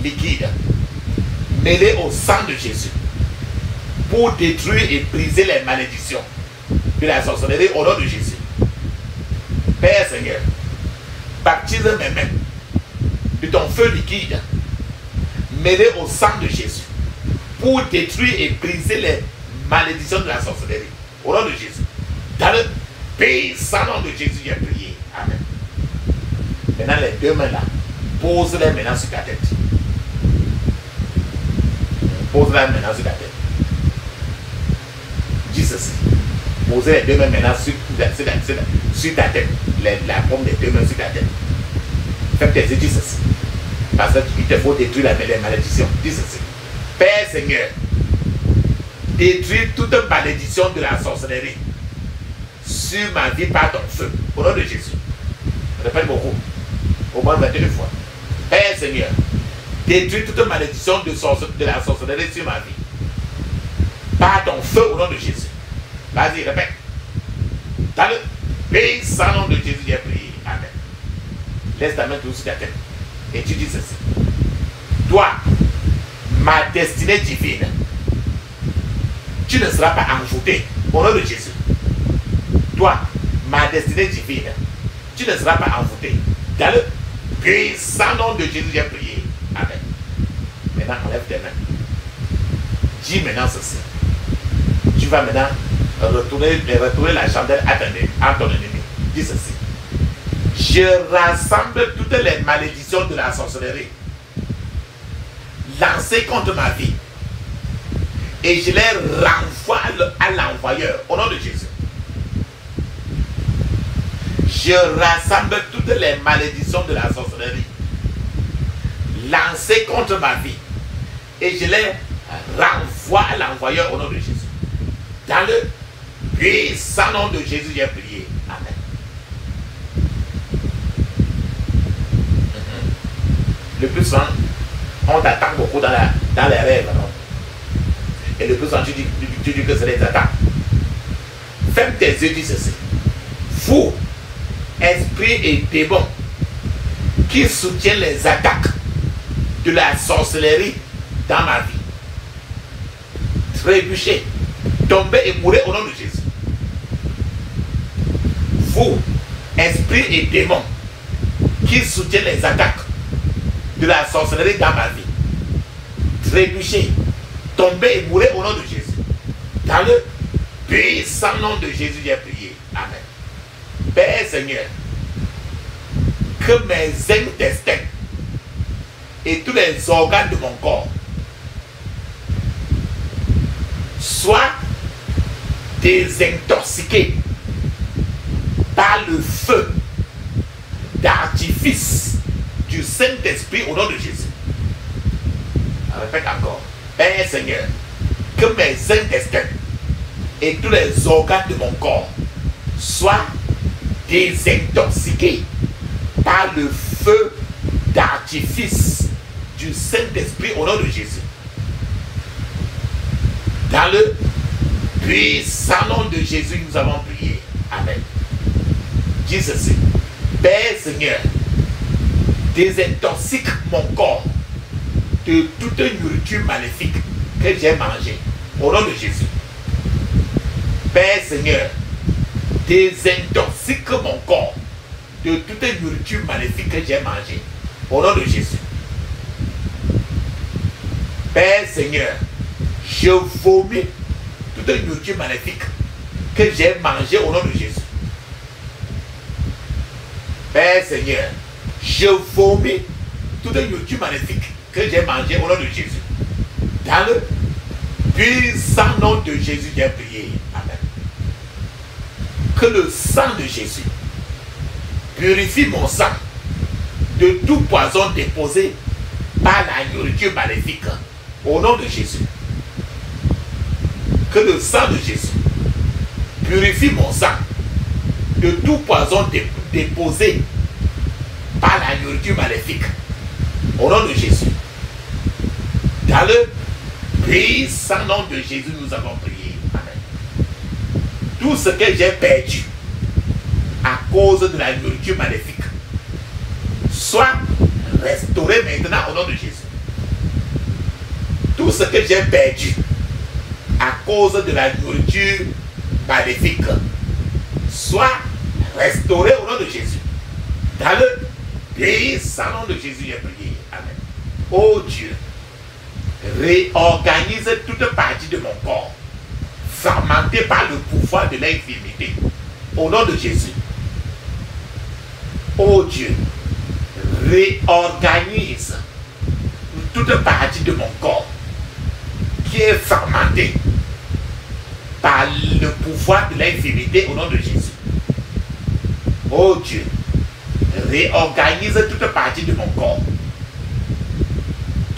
liquide, mêlé au sang de Jésus, pour détruire et briser les malédictions de la sorcellerie au nom de Jésus. Père Seigneur, baptise mes mains de ton feu liquide, mêlé au sang de Jésus, pour détruire et briser les malédictions de la sorcellerie au nom de Jésus. Dans le puissant nom de Jésus, j'ai prié. Amen. Maintenant, les deux mains là, pose-les maintenant sur ta tête. Pose-les maintenant sur ta tête. Dis ceci. Posez les deux mains maintenant sur ta tête. La paume des deux mains sur ta tête. Fais tes yeux, dis ceci. Parce qu'il te faut détruire les malédictions. Dis ceci. Père Seigneur, détruis toute malédiction de la sorcellerie sur ma vie par ton feu. Au nom de Jésus. Répète beaucoup. Au moins 21 fois. Père Seigneur, détruis toute malédiction de la sorcellerie sur ma vie par ton feu au nom de Jésus. Vas-y, répète. Dans le puissant nom de Jésus, j'ai prié. Amen. Laisse ta main toujours sur ta tête. Et tu dis ceci. Toi, ma destinée divine, tu ne seras pas envoûté au nom de Jésus. Toi, ma destinée divine, tu ne seras pas envoûté. Dans le puissant nom de Jésus, j'ai prié. Amen. Maintenant, enlève tes mains. Dis maintenant ceci. Tu vas maintenant retourner la chandelle à ton ennemi. Dis ceci. Je rassemble toutes les malédictions de la sorcellerie lancées contre ma vie et je les renvoie à l'envoyeur au nom de Jésus. Je rassemble toutes les malédictions de la sorcellerie lancées contre ma vie et je les renvoie à l'envoyeur au nom de Jésus. Dans le puissant nom de Jésus, j'ai prié. Amen. Le plus souvent, on t'attaque beaucoup dans les rêves. Non? Et le plus souvent, tu dis que c'est des attaques. Ferme tes yeux, dis ceci. Vous, esprits et démons, qui soutiennent les attaques de la sorcellerie dans ma vie, trébuchez, tombez et mourrez au nom de Jésus. Vous, esprits et démons, qui soutiennent les attaques de la sorcellerie dans ma vie, trébuchez, tombez et mourrez au nom de Jésus. Dans le puissant nom de Jésus, j'ai prié. Amen. Père Seigneur, que mes intestins et tous les organes de mon corps soient désintoxiqués par le feu d'artifice du Saint-Esprit au nom de Jésus. Répète encore. Père Seigneur, que mes intestins et tous les organes de mon corps soient désintoxiqués par le feu d'artifice du Saint-Esprit au nom de Jésus. Dans le puissant nom de Jésus, nous avons prié. Amen. Dis ceci. Père Seigneur, désintoxique mon corps de toute nourriture maléfique que j'ai mangée. Au nom de Jésus. Père Seigneur, désintoxique mon corps de toute nourriture maléfique que j'ai mangée. Au nom de Jésus. Père Seigneur, je vomis toute nourriture maléfique que j'ai mangée au nom de Jésus. Père Seigneur, je vomis toute nourriture maléfique que j'ai mangée au nom de Jésus. Dans le puissant nom de Jésus, j'ai prié. Amen. Que le sang de Jésus purifie mon sang de tout poison déposé par la nourriture maléfique. Au nom de Jésus. Que le sang de Jésus purifie mon sang de tout poison déposé par la nourriture maléfique. Au nom de Jésus. Dans le puissant nom de Jésus, nous avons prié. Amen. Tout ce que j'ai perdu à cause de la nourriture maléfique soit restauré maintenant au nom de Jésus. Tout ce que j'ai perdu à cause de la nourriture maléfique soit restauré au nom de Jésus. Dans le puissant nom de Jésus, j'ai prié. Amen. Oh Dieu, réorganise toute partie de mon corps fermenté par le pouvoir de l'infirmité. Au nom de Jésus. Oh Dieu, réorganise toute partie de mon corps qui est fermenté par le pouvoir de l'infirmité au nom de Jésus. Oh Dieu, réorganise toute partie de mon corps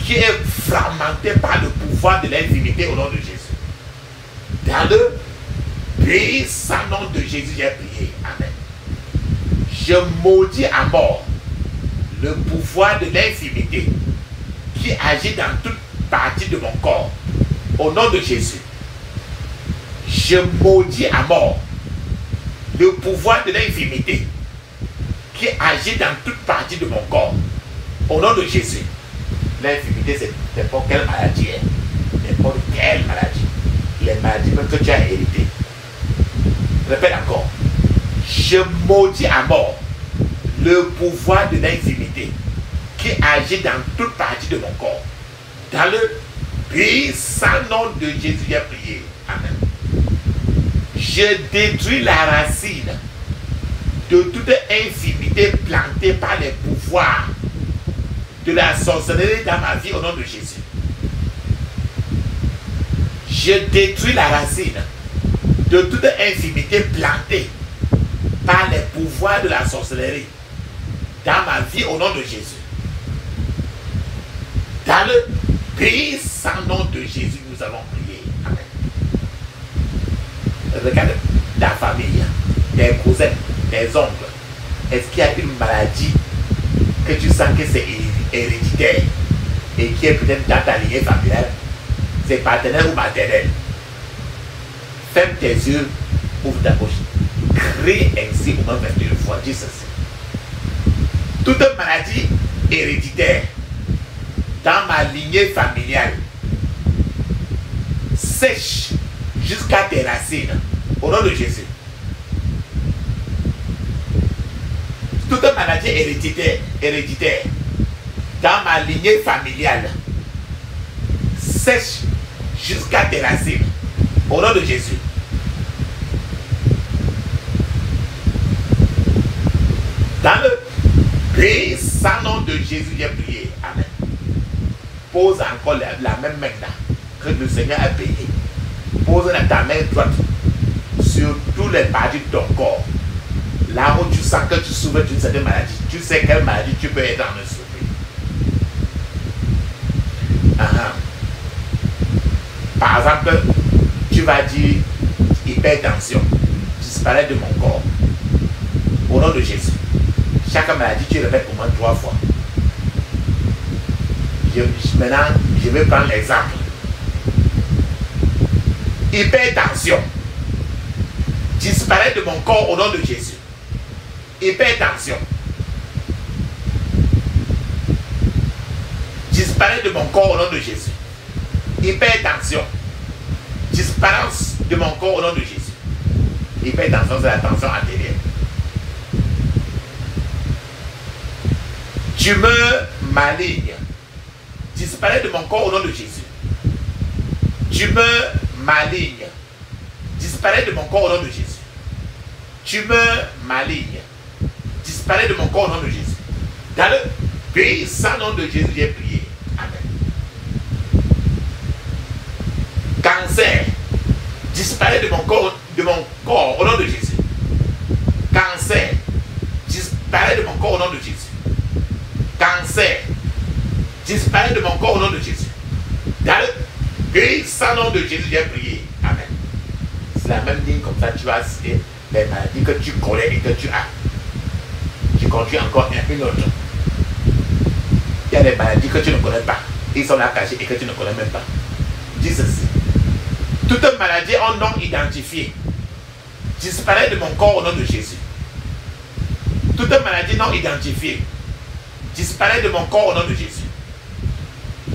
qui est fermenté par le pouvoir de l'infirmité au nom de Jésus. Dans le puissant nom de Jésus, j'ai prié. Amen. Je maudis à mort le pouvoir de l'infirmité qui agit dans toute partie de mon corps. Au nom de Jésus, je maudis à mort le pouvoir de l'infirmité qui agit dans toute partie de mon corps. Au nom de Jésus. L'infirmité, c'est n'importe quelle maladie. N'importe quelle maladie. Les maladies même que tu as héritées. Répète encore. Je maudis à mort le pouvoir de l'infirmité qui agit dans toute partie de mon corps. Dans le puissant nom de Jésus, j'ai prié. Amen. Je détruis la racine de toute infirmité plantée par les pouvoirs de la sorcellerie dans ma vie au nom de Jésus. Je détruis la racine de toute infirmité plantée par les pouvoirs de la sorcellerie dans ma vie au nom de Jésus. Dans le puissant nom de Jésus, nous allons prier. Amen. Regarde ta famille, tes cousins, tes oncles. Est-ce qu'il y a une maladie que tu sens que c'est héréditaire et qui est peut-être dans ta lignée familiale? C'est paternel ou maternel? Ferme tes yeux, ouvre ta bouche. Crie ainsi au moins 21 fois. Dis ceci. Toute maladie héréditaire dans ma lignée familiale sèche jusqu'à tes racines au nom de Jésus. Toute maladie héréditaire dans ma lignée familiale sèche jusqu'à tes racines au nom de Jésus. Dans le puissant nom de Jésus, j'ai prié. Amen. Pose encore la même main là que le Seigneur a payé. Pose ta main droite sur toutes les parties de ton corps. Là où tu sens que tu souffres d'une certaine maladie. Tu sais quelle maladie tu peux être en train de souffrir. Par exemple, tu vas dire hypertension. Disparaît de mon corps. Au nom de Jésus. Chaque maladie, tu répètes au moins 3 fois. Maintenant, je vais prendre l'exemple. Hypertension. Disparaît de mon corps au nom de Jésus. Hypertension. Disparaît de mon corps au nom de Jésus. Hypertension. Disparance de mon corps au nom de Jésus. Hypertension, c'est la tension artérielle. Tumeur maligne. Disparaît de mon corps au nom de Jésus. Tumeur maligne. Disparaît de mon corps au nom de Jésus. Tumeur maligne. Disparaît de mon corps au nom de Jésus. Dans le puissant nom de Jésus, j'ai prié. Amen. Cancer. Disparaît de mon corps au nom de Jésus. Cancer. Disparaît de mon corps au nom de Jésus. Cancer. Disparaît de mon corps au nom de Jésus. Dans le puissant nom de Jésus, j'ai prié. Amen. C'est la même ligne comme ça, tu vas citer les maladies que tu connais et que tu as. Tu conduis encore une autre. Il y a des maladies que tu ne connais pas. Ils sont là cachés et que tu ne connais même pas. Dis ceci. Toute maladie en non identifiée disparaît de mon corps au nom de Jésus. Toute maladie non identifiée disparaît de mon corps au nom de Jésus.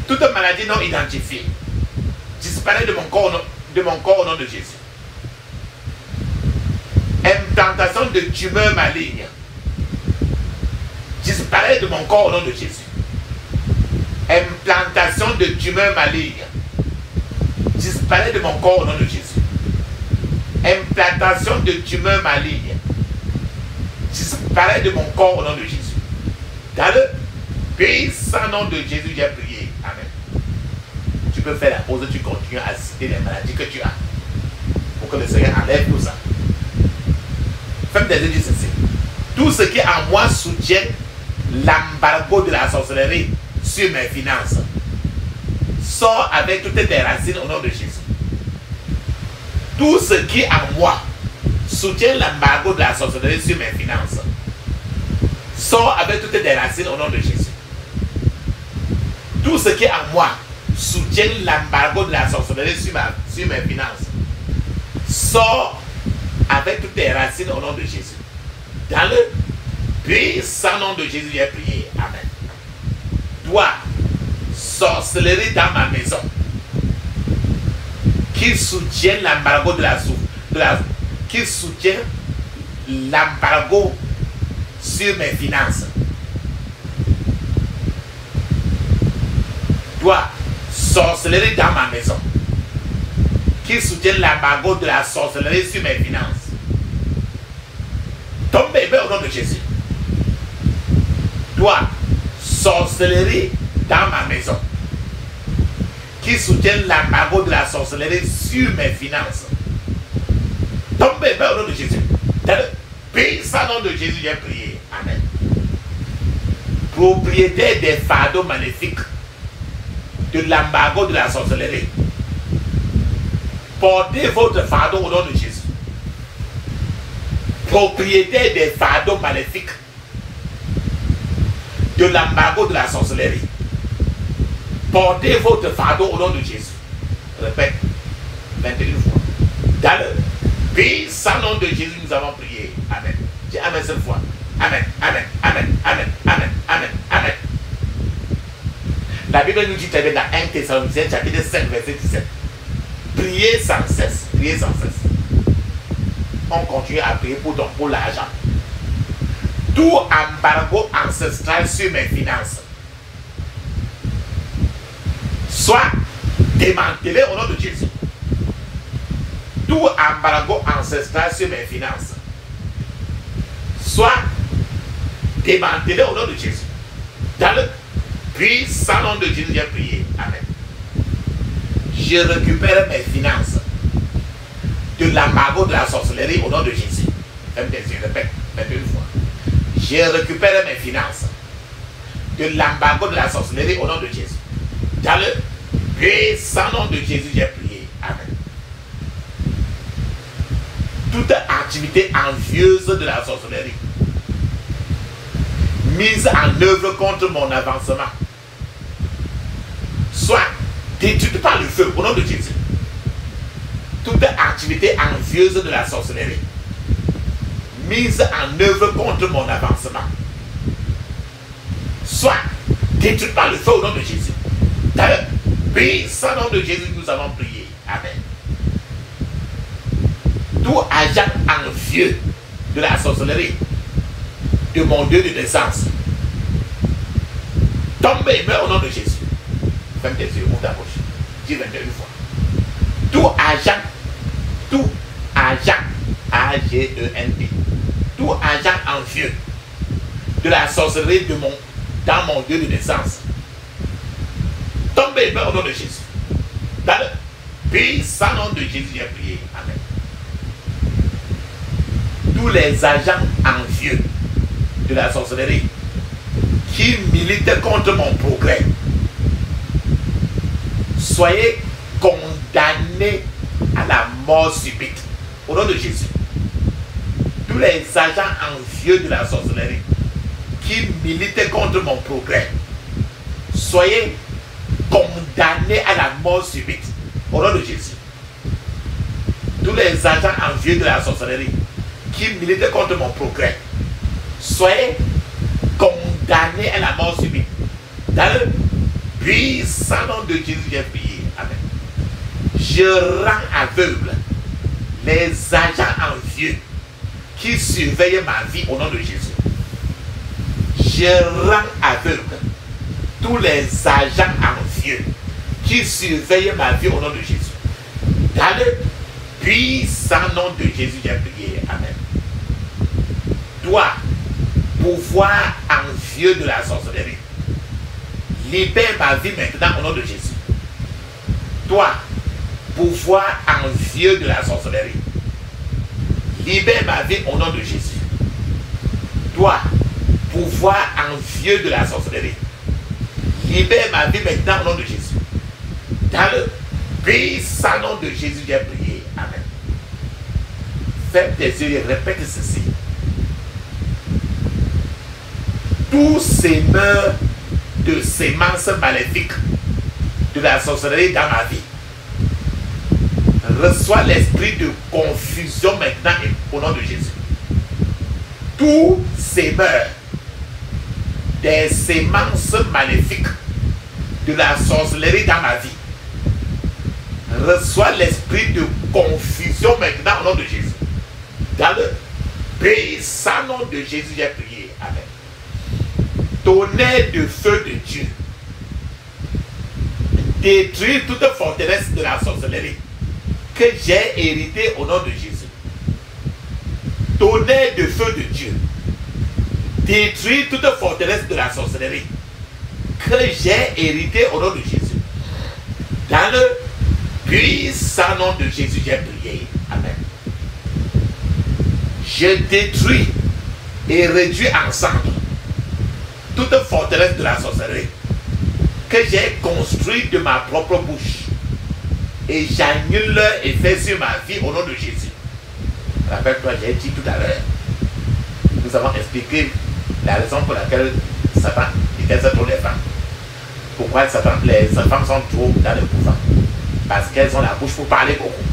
Toute maladie non identifiée disparaît de mon corps au nom de Jésus. Implantation de tumeurs malignes disparaît de mon corps au nom de Jésus. Implantation de tumeurs malignes disparaît de mon corps au nom de Jésus. Implantation de tumeurs malignes disparaît de mon corps au nom de Jésus. Dans le puissant nom de Jésus, j'ai prié. Amen. Tu peux faire la pause, tu continues à citer les maladies que tu as. Pour que le Seigneur enlève tout ça. Faites des yeux, dis ceci. Tout ce qui en moi soutient l'embargo de la sorcellerie sur mes finances sort avec toutes tes racines au nom de Jésus. Tout ce qui en moi soutient l'embargo de la sorcellerie sur mes finances sort avec toutes tes racines au nom de Jésus. Tout ce qui en moi soutient l'embargo de la sorcellerie sur mes finances sort avec toutes les racines au nom de Jésus. Dans le puissant nom de Jésus, j'ai prié. Amen. Toi, sorcellerie dans ma maison, qui soutient l'embargo de la souffrance, qui soutient l'embargo sur mes finances. Toi, sorcellerie dans ma maison, qui soutient l'embargo de la sorcellerie sur mes finances. Tombez au nom de Jésus. Toi, sorcellerie dans ma maison, qui soutient l'embargo de la sorcellerie sur mes finances. Tombez au nom de Jésus. Dans le puissant nom de Jésus, j'ai prié. Amen. Propriétaire des fardeaux maléfiques de l'embargo de la sorcellerie. Portez votre fardeau au nom de Jésus. Propriétaire des fardeaux maléfiques de l'embargo de la sorcellerie. Portez votre fardeau au nom de Jésus. Répète 21 fois. Dans le puissant nom de Jésus, nous avons prié. Amen. Dis Amen cette fois. Amen, Amen, Amen, Amen, Amen, Amen, Amen. La Bible nous dit très bien dans 1 Thessaloniciens chapitre 5 verset 17. Priez sans cesse. Priez sans cesse. On continue à prier pour l'argent. Tout embargo ancestral sur mes finances soit démantelé au nom de Jésus. Tout embargo ancestral sur mes finances soit démantelé au nom de Jésus. Dans le puissant nom de Jésus, j'ai prié. Amen. Je récupère mes finances de l'embargo de la sorcellerie au nom de Jésus. Ferme tes yeux, répète 21 fois. Je récupère mes finances de l'embargo de la sorcellerie au nom de Jésus. Dans le puissant nom de Jésus, j'ai prié. Amen. Toute activité envieuse de la sorcellerie mise en œuvre contre mon avancement soit détruite par le feu au nom de Jésus. Toute activité envieuse de la sorcellerie mise en œuvre contre mon avancement soit détruite par le feu au nom de Jésus. Dans le puissant nom de Jésus, nous avons prié. Amen. Tout agent envieux de la sorcellerie de mon Dieu de naissance tombe et meurt au nom de Jésus. Ferme tes yeux, ouvre ta bouche. Dis 21 fois. Tout agent, A-G-E-N-T, tout agent envieux de la sorcellerie dans mon Dieu de naissance tombe et meurt au nom de Jésus. Dans le puissant nom de Jésus, j'ai prié. Amen. Tous les agents envieux de la sorcellerie qui militent contre mon progrès, soyez condamnés à la mort subite au nom de Jésus. Tous les agents envieux de la sorcellerie qui militent contre mon progrès, soyez condamnés à la mort subite au nom de Jésus. Tous les agents envieux de la sorcellerie qui militent contre mon progrès, soyez condamnés à la mort subite. Dans le puissant nom de Jésus, j'ai prié. Amen. Je rends aveugle les agents envieux qui surveillent ma vie au nom de Jésus. Je rends aveugle tous les agents envieux qui surveillent ma vie au nom de Jésus. Dans le puissant nom de Jésus, j'ai prié. Amen. Toi, pouvoir envieux de la sorcellerie, libère ma vie maintenant au nom de Jésus. Toi, pouvoir envieux de la sorcellerie, libère ma vie au nom de Jésus. Toi, pouvoir envieux de la sorcellerie, libère ma vie maintenant au nom de Jésus. Dans le puissant nom de Jésus, j'ai prié. Amen. Ferme tes yeux et répète ceci. Tous semeurs de semences maléfiques de la sorcellerie dans ma vie, Reçois l'esprit de confusion maintenant au nom de Jésus. Tout sémeur des sémences maléfiques de la sorcellerie dans ma vie, reçois l'esprit de confusion maintenant au nom de Jésus. Dans le puissant nom de Jésus, j'ai prié. Amen. Tonnerre de feu de Dieu, détruire toute forteresse de la sorcellerie que j'ai hérité au nom de Jésus. Tonnerre de feu de Dieu, détruire toute forteresse de la sorcellerie que j'ai hérité au nom de Jésus. Dans le puissant nom de Jésus, j'ai prié. Amen. Je détruis et réduis ensemble toute forteresse de la sorcellerie que j'ai construite de ma propre bouche, et j'annule leur effet sur ma vie au nom de Jésus. Rappelle-toi, j'ai dit tout à l'heure, nous avons expliqué la raison pour laquelle Satan déteste trop les femmes. Pourquoi les femmes sont trop dans le couvent? Parce qu'elles ont la bouche pour parler beaucoup.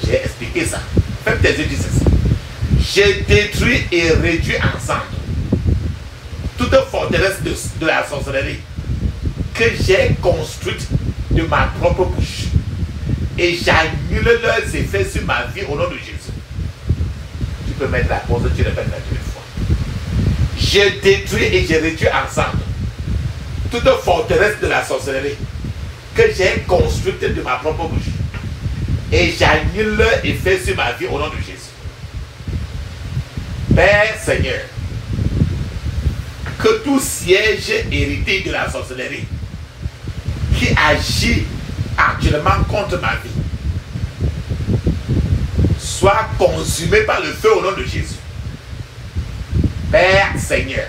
J'ai expliqué ça. Faites tes yeux, dis ceci. Je détruis et réduis ensemble toute forteresse de la sorcellerie que j'ai construite de ma propre bouche, et j'annule leurs effets sur ma vie au nom de Jésus. Tu peux mettre la pause, tu répètes la deuxième fois. Je détruis et je réduis ensemble toute forteresse de la sorcellerie que j'ai construite de ma propre bouche, et j'annule leur effet sur ma vie au nom de Jésus. Père Seigneur, que tout siège hérité de la sorcellerie qui agit actuellement contre ma vie soit consumé par le feu au nom de Jésus. Père Seigneur,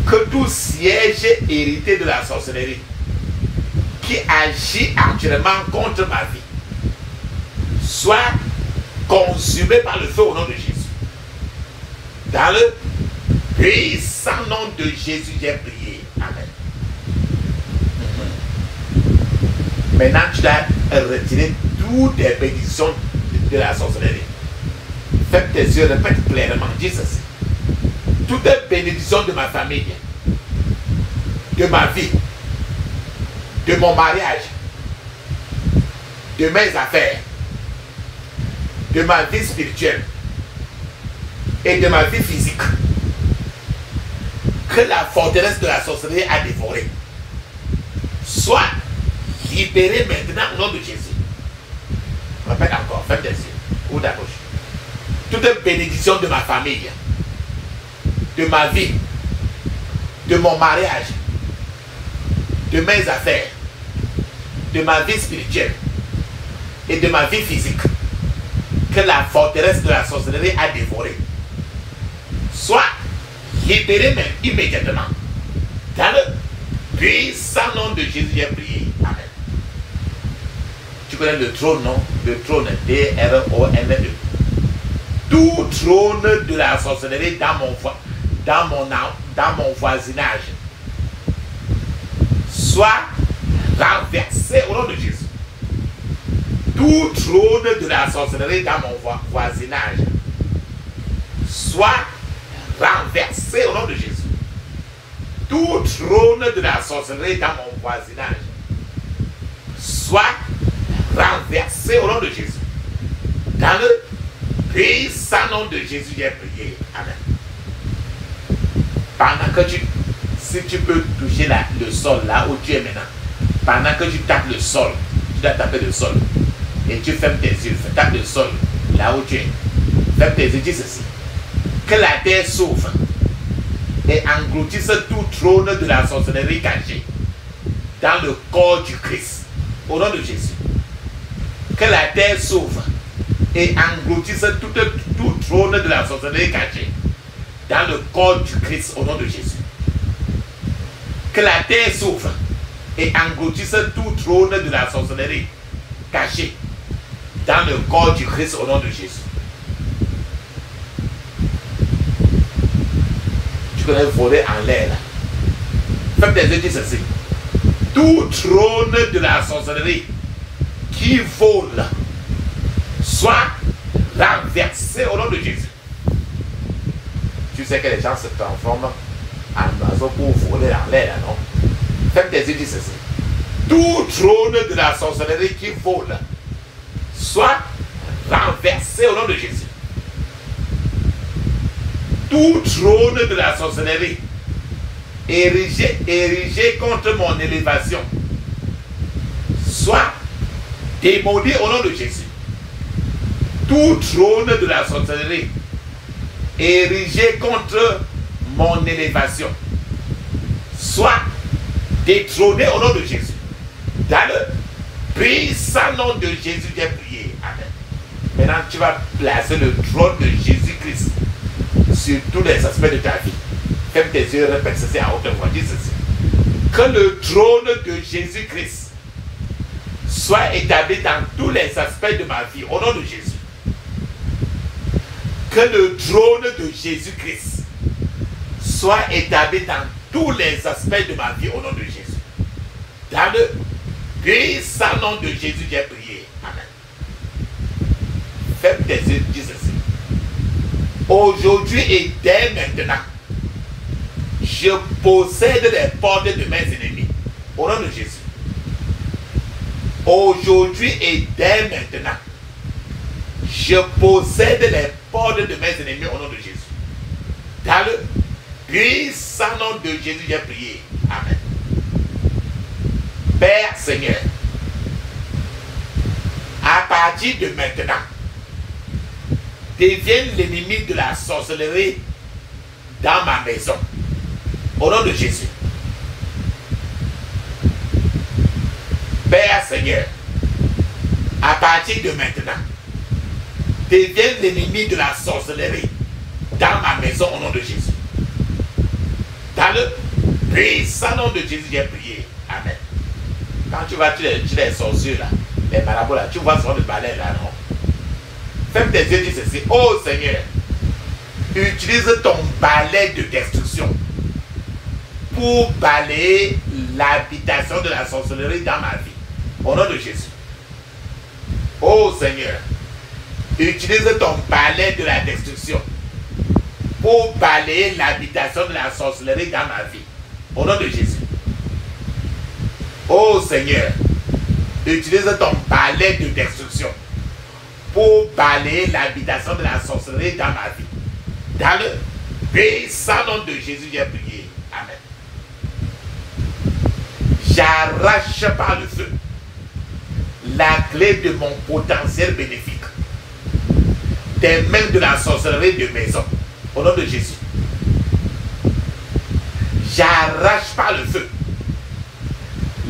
que tout siège hérité de la sorcellerie qui agit actuellement contre ma vie soit consumé par le feu au nom de Jésus. Dans le puissant nom de Jésus, j'ai prié. Amen. Maintenant, tu dois retirer toutes les bénédictions de la sorcellerie. Faites tes yeux, répète clairement, dis ceci. Toutes les bénédictions de ma famille, de ma vie, de mon mariage, de mes affaires, de ma vie spirituelle et de ma vie physique, que la forteresse de la sorcellerie a dévoré, soit libérée maintenant au nom de Jésus. Répète encore, faites des yeux, ou la bouche. Toute bénédiction de ma famille, de ma vie, de mon mariage, de mes affaires, de ma vie spirituelle et de ma vie physique, que la forteresse de la sorcellerie a dévoré, soit libéré même immédiatement. Dans le puissant nom de Jésus, j'ai prié. Amen. Tu connais le trône, non? Le trône, D-R-O-N-E. Tout trône de la sorcellerie dans mon voisinage soit renversé au nom de Jésus. Tout trône de la sorcellerie dans mon voisinage soit renversé au nom de Jésus. Tout trône de la sorcellerie dans mon voisinage soit renversé au nom de Jésus. Dans le puissant nom de Jésus, j'ai prié. Amen. Pendant que si tu peux toucher le sol là où tu es maintenant, pendant que tu tapes le sol, tu dois taper le sol. Et tu fermes tes yeux, tape le sol là où tu es. Ferme tes yeux, dis ceci. Que la terre s'ouvre et engloutisse tout trône de la sorcellerie caché dans le corps du Christ. Au nom de Jésus. Que la terre s'ouvre et engloutisse tout trône de la sorcellerie caché dans le corps du Christ. Au nom de Jésus. Que la terre s'ouvre et engloutisse tout trône de la sorcellerie caché dans le corps du Christ au nom de Jésus. Tu connais voler en l'air là. Faites tes yeux, dis ceci. Tout trône de la sorcellerie qui vole soit renversé au nom de Jésus. Tu sais que les gens se transforment en oiseaux pour voler dans l'air, non? Ferme tes yeux, dis ceci. Tout trône de la sorcellerie qui vole soit renversé au nom de Jésus. Tout trône de la sorcellerie érigé contre mon élévation soit démoli au nom de Jésus. Tout trône de la sorcellerie érigé contre mon élévation soit détrôné au nom de Jésus. Dans le puissant nom de Jésus, j'ai prié. Amen. Maintenant, tu vas placer le trône de Jésus-Christ sur tous les aspects de ta vie. Ferme tes yeux, répète ceci à haute voix. Dis ceci. Que le trône de Jésus-Christ soit établi dans tous les aspects de ma vie, au nom de Jésus. Que le trône de Jésus-Christ soit établi dans tous les aspects de ma vie, au nom de Jésus. Dans le puissant nom de Jésus, j'ai prié. Amen. Ferme tes yeux, dis ceci. Aujourd'hui et dès maintenant, je possède les portes de mes ennemis. Au nom de Jésus. Aujourd'hui et dès maintenant, je possède les portes de mes ennemis au nom de Jésus. Dans le puissant nom de Jésus, j'ai prié. Amen. Père Seigneur, à partir de maintenant, devienne l'ennemi de la sorcellerie dans ma maison. Au nom de Jésus. Père Seigneur, à partir de maintenant, devienne l'ennemi de la sorcellerie dans ma maison au nom de Jésus. Dans le puissant nom de Jésus, j'ai prié. Amen. Quand tu vas tuer les sorciers là, les marabouts là, tu vois sur le balai là, non? Ferme tes yeux, dis ceci. Oh Seigneur, utilise ton balai de destruction pour balayer l'habitation de la sorcellerie dans ma vie. Au nom de Jésus. Oh Seigneur, utilise ton balai de la destruction pour balayer l'habitation de la sorcellerie dans ma vie. Au nom de Jésus. Oh Seigneur, utilise ton balai de destruction pour balayer l'habitation de la sorcellerie dans ma vie. Dans le puissant nom de Jésus, j'ai prié. Amen. J'arrache par le feu la clé de mon potentiel bénéfique des mains de la sorcellerie de maison. Au nom de Jésus. J'arrache par le feu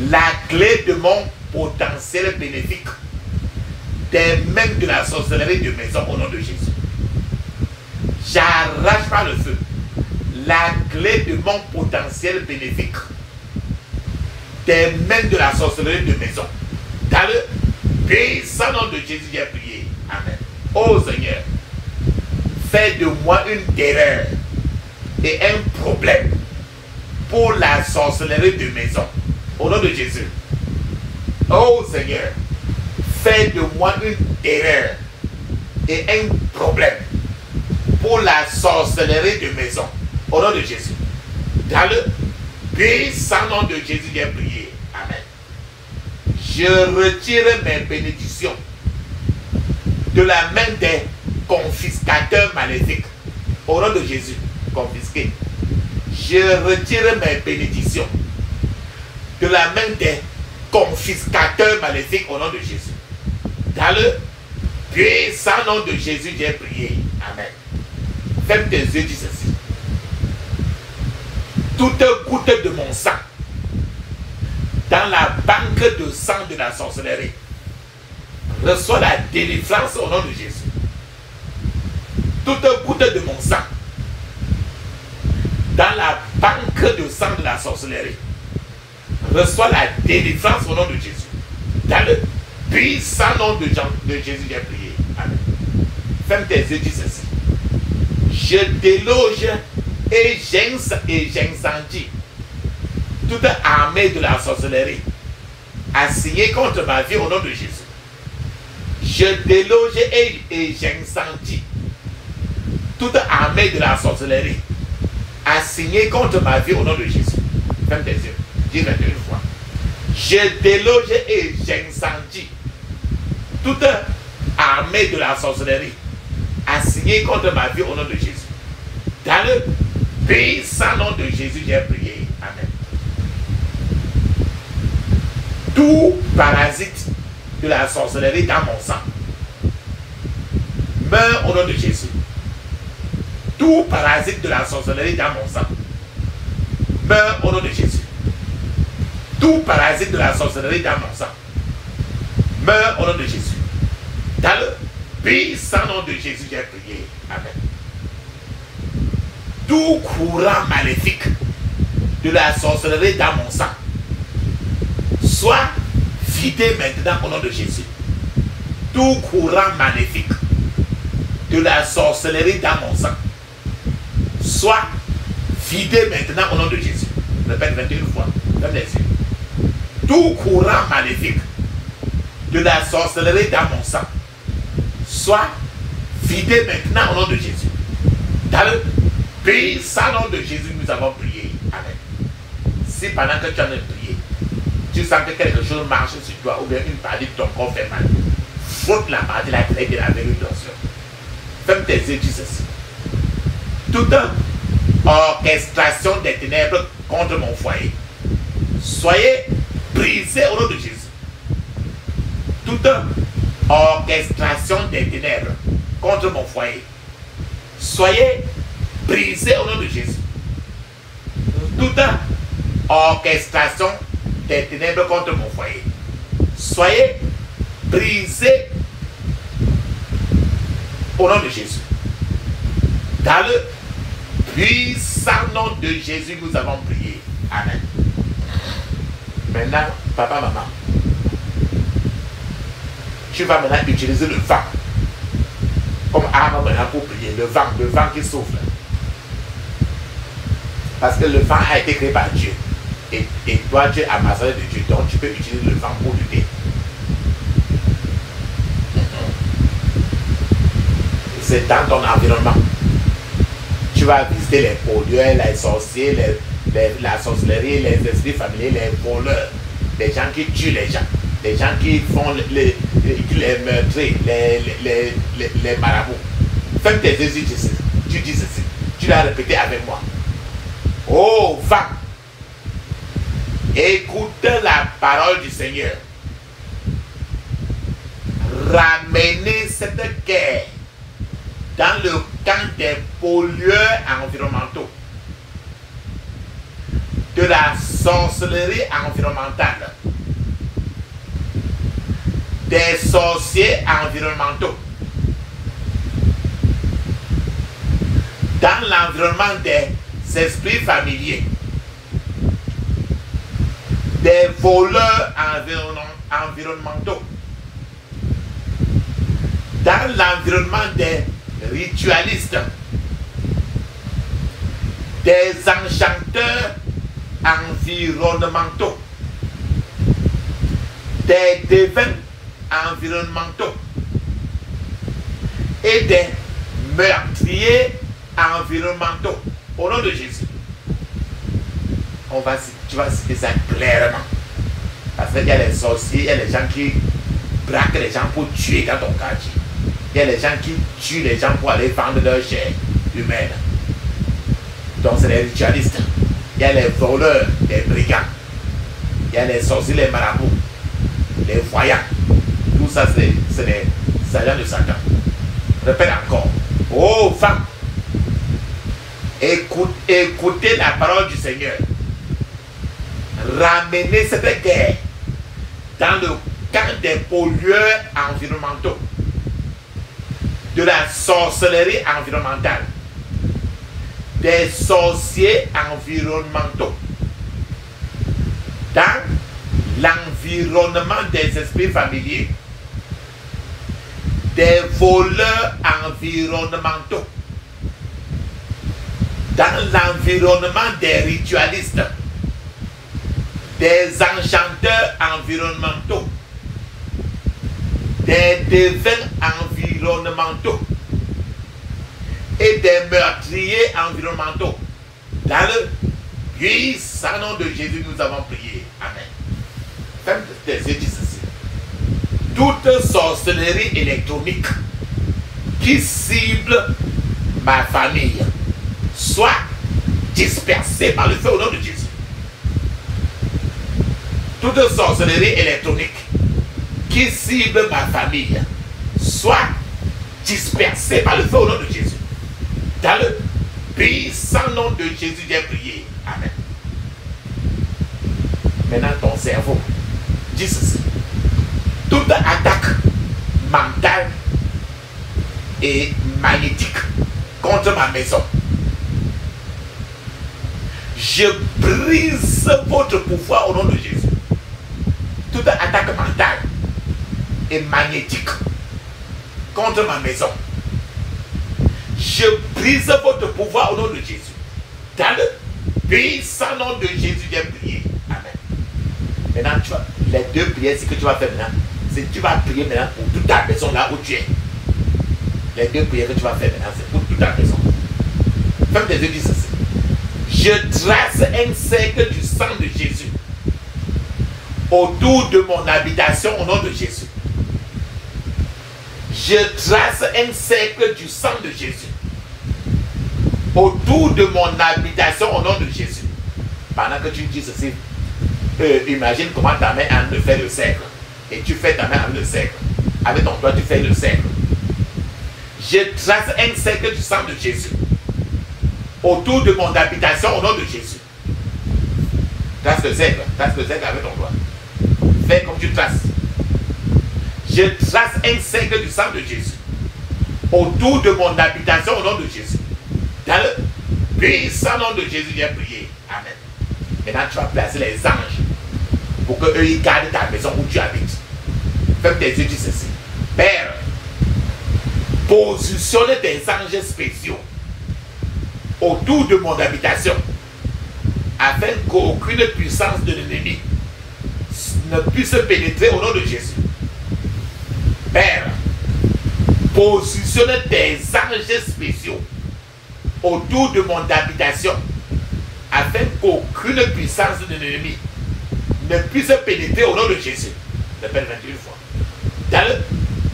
la clé de mon potentiel bénéfique des mains de la sorcellerie de maison au nom de Jésus. J'arrache par le feu la clé de mon potentiel bénéfique des mains de la sorcellerie de maison. Dans le puissant nom de Jésus, j'ai prié. Amen. Oh Seigneur, fais de moi une terreur et un problème pour la sorcellerie de maison. Au nom de Jésus. Oh Seigneur, fais de moi une terreur et un problème pour la sorcellerie de maison. Au nom de Jésus. Dans le puissant nom de Jésus, j'ai prié. Amen. Je retire mes bénédictions de la main des confiscateurs maléfiques. Au nom de Jésus. Confisqués. Je retire mes bénédictions de la main des confiscateurs maléfiques au nom de Jésus. Dans le puissant nom de Jésus, j'ai prié. Amen. Ferme tes yeux, dis ceci. Toute goutte de mon sang dans la banque de sang de la sorcellerie reçoit la délivrance au nom de Jésus. Toute goutte de mon sang dans la banque de sang de la sorcellerie reçoit la délivrance au nom de Jésus. Dans le puissant nom de Jésus, j'ai prié. Amen. Ferme tes yeux, dis ceci. Je déloge et j'incendie toute armée de la sorcellerie assignée contre ma vie au nom de Jésus. Je déloge et j'incendie toute armée de la sorcellerie assignée contre ma vie au nom de Jésus. Ferme tes yeux. Dis 21 fois. Je déloge et j'incendie toute armée de la sorcellerie assignée contre ma vie au nom de Jésus. Dans le puissant nom de Jésus, j'ai prié. Amen. Tout parasite de la sorcellerie dans mon sang meurt au nom de Jésus. Tout parasite de la sorcellerie dans mon sang meurt au nom de Jésus. Tout parasite de la sorcellerie dans mon sang meurt au nom de Jésus. Dans le puissant nom de Jésus, j'ai prié. Amen. Tout courant maléfique de la sorcellerie dans mon sang soit vidé maintenant au nom de Jésus. Tout courant maléfique de la sorcellerie dans mon sang soit vidé maintenant au nom de Jésus. Je répète 21 fois. Ferme les yeux. Tout courant maléfique de la sorcellerie dans mon sang soit vidé maintenant au nom de Jésus. Dans le puissant nom de Jésus, nous avons prié. Amen. Si pendant que tu en as prié, tu sens que quelque chose marche sur toi ou bien une partie de ton corps fait mal, frotte la partie là et avec une tension. Ferme tes yeux, dis ceci. Toute orchestration des ténèbres contre mon foyer, soyez brisés au nom de Jésus. Toute orchestration des ténèbres contre mon foyer, soyez brisés au nom de Jésus. Toute orchestration des ténèbres contre mon foyer, soyez brisés au nom de Jésus. Dans le puissant nom de Jésus, nous avons prié. Amen. Maintenant, papa, maman, tu vas maintenant utiliser le vent comme arme maintenant pour prier. Le vent qui souffle. Parce que le vent a été créé par Dieu. Et toi, tu es ambassadeur de Dieu. Donc, tu peux utiliser le vent pour lutter. C'est dans ton environnement. Tu vas visiter les pollueurs, les sorciers, la sorcellerie, les esprits familiers, les voleurs, les gens qui tuent les gens qui font les meurtriers, les marabouts. Ferme tes yeux, tu dis ceci. Tu l'as répété avec moi. Oh, vent, écoute la parole du Seigneur. Ramenez cette guerre dans le camp des pollueurs environnementaux, de la sorcellerie environnementale, des sorciers environnementaux, dans l'environnement des esprits familiers, des voleurs environnementaux, dans l'environnement des ritualistes, des enchanteurs environnementaux, des devins environnementaux et des meurtriers environnementaux. Au nom de Jésus, tu vas citer ça clairement. Parce qu'il y a les sorciers, il y a les gens qui braquent les gens pour tuer dans ton quartier. Il y a les gens qui tuent les gens pour aller vendre leur chair humaine. Donc c'est les ritualistes. Il y a les voleurs, les brigands. Il y a les sorciers, les marabouts, les voyants. Tout ça c'est les agents de Satan. Répète encore. Oh femme, écoutez la parole du Seigneur. Ramenez cette guerre dans le camp des pollueurs environnementaux, de la sorcellerie environnementale, des sorciers environnementaux, dans l'environnement des esprits familiers, des voleurs environnementaux, dans l'environnement des ritualistes, des enchanteurs environnementaux, des devins environnementaux et des meurtriers environnementaux. Dans le puissant nom de Jésus, nous avons prié. Amen. Ferme tes yeux, dis ceci. Toute sorcellerie électronique qui cible ma famille soit dispersée par le feu au nom de Jésus. Toute sorcellerie électronique qui cible ma famille soit dispersée par le feu au nom de Jésus. Dans le puissant nom de Jésus, j'ai prié. Amen. Maintenant, ton cerveau, dis ceci. Toute attaque mentale et magnétique contre ma maison, je brise votre pouvoir au nom de Jésus. Toute attaque mentale et magnétique contre ma maison, je brise votre pouvoir au nom de Jésus. Dans le puissant nom de Jésus, j'ai prié. Amen. Maintenant, tu vois, les deux prières que tu vas faire maintenant, c'est que tu vas prier maintenant pour toute ta maison là où tu es. Les deux prières que tu vas faire maintenant, c'est pour toute ta maison. Ferme tes yeux, dis ceci. Je trace un cercle du sang de Jésus autour de mon habitation au nom de Jésus. Je trace un cercle du sang de Jésus autour de mon habitation au nom de Jésus. Pendant que tu dis ceci, imagine comment ta main a de faire le cercle. Et tu fais ta main avec le cercle. Avec ton doigt, tu fais le cercle. Je trace un cercle du sang de Jésus autour de mon habitation au nom de Jésus. Trace le cercle avec ton doigt. Fais comme tu traces. Je trace un cercle du sang de Jésus autour de mon habitation au nom de Jésus. Dans le puissant nom de Jésus, j'ai prié. Amen. Maintenant, tu vas placer les anges pour qu'eux ils gardent ta maison où tu habites. Ferme tes yeux, dis ceci. Père, positionne des anges spéciaux autour de mon habitation afin qu'aucune puissance de l'ennemi ne puisse pénétrer au nom de Jésus. Père, positionne des anges spéciaux autour de mon habitation afin qu'aucune puissance de l'ennemi ne puisse pénétrer au nom de Jésus. Je répète 21 fois. Dans le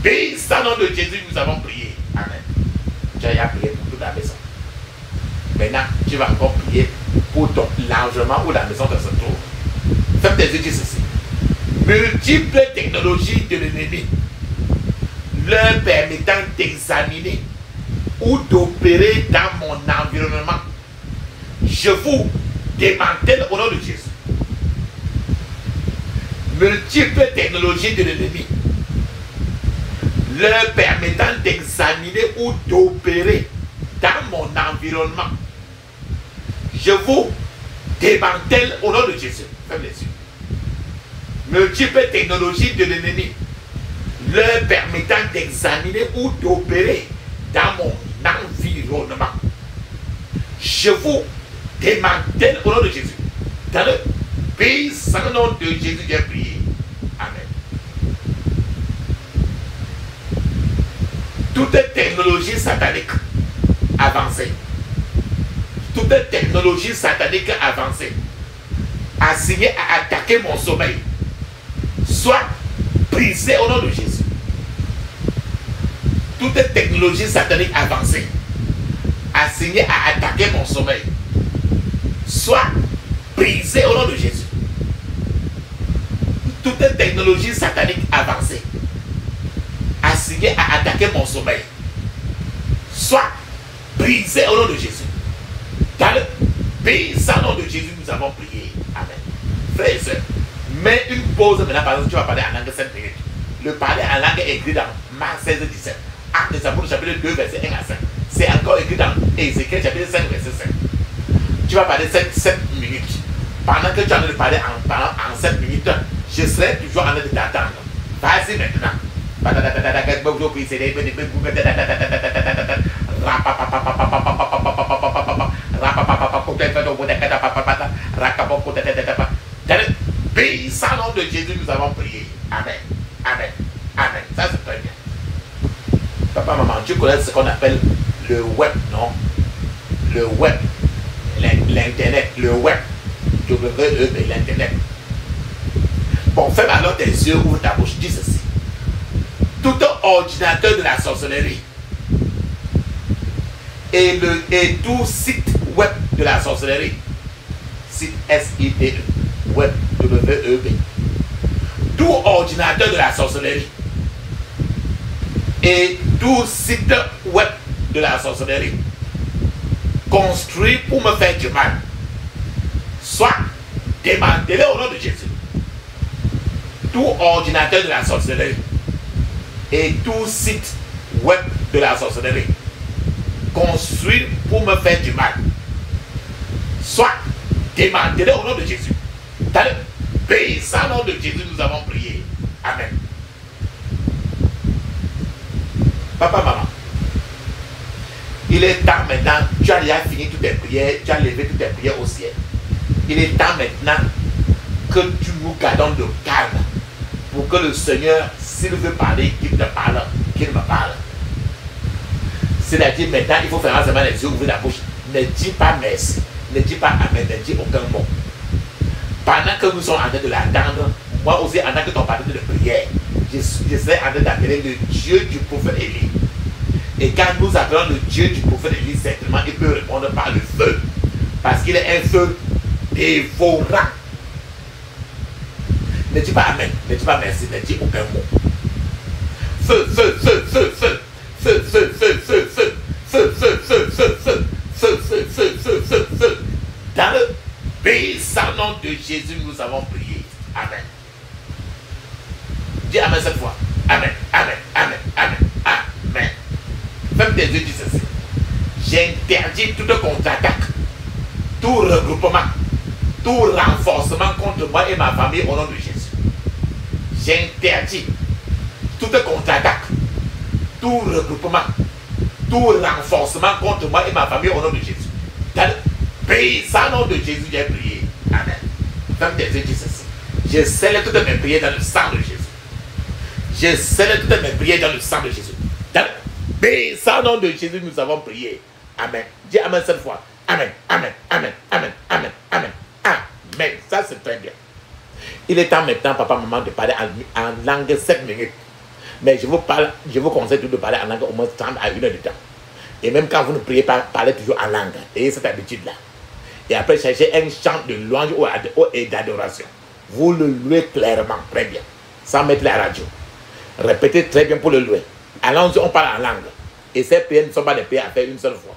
puissant nom de Jésus, nous avons prié. Amen. Tu as prié pour toute la maison. Maintenant, tu vas encore prier pour ton largement où la maison se trouve. Ferme tes yeux, dis ceci. Multiples technologies de l'ennemi leur permettant d'examiner ou d'opérer dans mon environnement, je vous démantèle au nom de Jésus. Multiples technologies de l'ennemi leur permettant d'examiner ou d'opérer dans mon environnement, je vous démantèle au nom de Jésus. Ferme les yeux. Multiples technologies de l'ennemi leur permettant d'examiner ou d'opérer dans mon environnement, je vous démantèle au nom de Jésus. Dans le puissant nom de Jésus, j'ai prié. Amen. Toute technologie satanique avancée, toute technologie satanique avancée assignée à attaquer mon sommeil, soit brisée au nom de Jésus. Toute technologie satanique avancée assignée à attaquer mon sommeil, soit brisée au nom de Jésus. Toute technologie satanique avancée assignée à attaquer mon sommeil, soit brisée au nom de Jésus. Dans le puissant nom de Jésus, nous avons prié. Amen. Frères et sœurs, mets une pause maintenant parce que tu vas parler en langue 5 minutes. Le parler en langue est écrit dans Marc 16, 17. Actes des Apôtres, chapitre 2, verset 1 à 5. C'est encore écrit dans Ézéchiel, chapitre 5, verset 5. Tu vas parler 7 minutes. Pendant que tu es en train de parler en 7 minutes, je serai toujours en train de t'attendre. Vas-y maintenant. Dans le puissant nom de Jésus, nous avons prié. Amen. Amen. Amen. Ça c'est très Papa, maman, tu connais ce qu'on appelle le web, non? Le web, l'internet, le web. W-E-B, l'internet. Bon, ferme alors tes yeux, ouvre ta bouche, dis ceci. Tout ordinateur de la sorcellerie et tout site web de la sorcellerie, site S-I-T-E, web, W-E-B, tout ordinateur de la sorcellerie et tout site web de la sorcellerie construit pour me faire du mal, soit démantelé au nom de Jésus. Tout ordinateur de la sorcellerie et tout site web de la sorcellerie construit pour me faire du mal, soit démantelé au nom de Jésus. Dans le puissant nom de Jésus, nous avons prié. Amen. Papa, maman, il est temps maintenant, tu as déjà fini toutes tes prières, tu as levé toutes tes prières au ciel. Il est temps maintenant que tu nous gardons de calme pour que le Seigneur, s'il veut parler, qu'il te parle, qu'il me parle. C'est-à-dire maintenant, il faut faire seulement les yeux, ouvrir la bouche. Ne dis pas merci, ne dis pas amen, ne dis aucun mot. Pendant que nous sommes en train de l'attendre, moi aussi, en tant que ton partenaire de prière, je serai en train d'appeler le Dieu du prophète Élie. Et quand nous appelons le Dieu du prophète Élie, certainement, il peut répondre par le feu. Parce qu'il est un feu dévorant. Ne dis pas amen, ne dis pas merci, ne dis aucun mot. Feu, feu, feu, feu, feu. Feu, feu, feu, feu, feu. Feu, feu, feu, feu, feu. Feu, feu, feu, feu, feu, feu. Dans le puissant nom de Jésus, nous avons prié. Amen. Dis amen cette fois. Amen, amen, amen, amen, amen. Ferme tes yeux, dis ceci. J'interdis toute contre-attaque, tout regroupement, tout renforcement contre moi et ma famille au nom de Jésus. J'interdis toute contre-attaque, tout regroupement, tout renforcement contre moi et ma famille au nom de Jésus. Dans le puissant nom de Jésus, j'ai prié. Amen. Ferme tes yeux, dis ceci. Je scelle toutes mes prières dans le sang de Jésus. Je scelle toutes mes prières dans le sang de Jésus. Dans le puissant nom de Jésus, nous avons prié. Amen. Dis amen cette fois. Amen, amen, amen, amen, amen, amen, amen. Ça, c'est très bien. Il est temps maintenant, papa, maman, de parler en langue 7 minutes. Mais je vous conseille tout de parler en langue au moins 30 à 1 heure de temps. Et même quand vous ne priez pas, parlez toujours en langue. Ayez cette habitude-là. Et après, cherchez un chant de louange et d'adoration. Vous le louez clairement, très bien. Sans mettre la radio. Répétez très bien pour le louer. Allons-y, on parle en langue. Et ces prières ne sont pas des prières à faire une seule fois.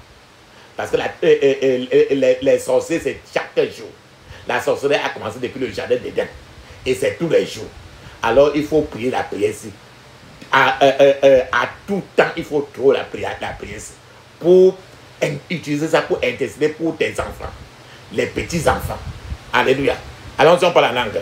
Parce que les sorciers, c'est chaque jour. La sorcellerie a commencé depuis le jardin d'Éden. Et c'est tous les jours. Alors, il faut prier la prière ici. À tout temps, il faut trouver la prière ici. Pour utiliser ça pour intercéder pour tes enfants. Les petits-enfants. Alléluia. Allons-y, on parle en langue.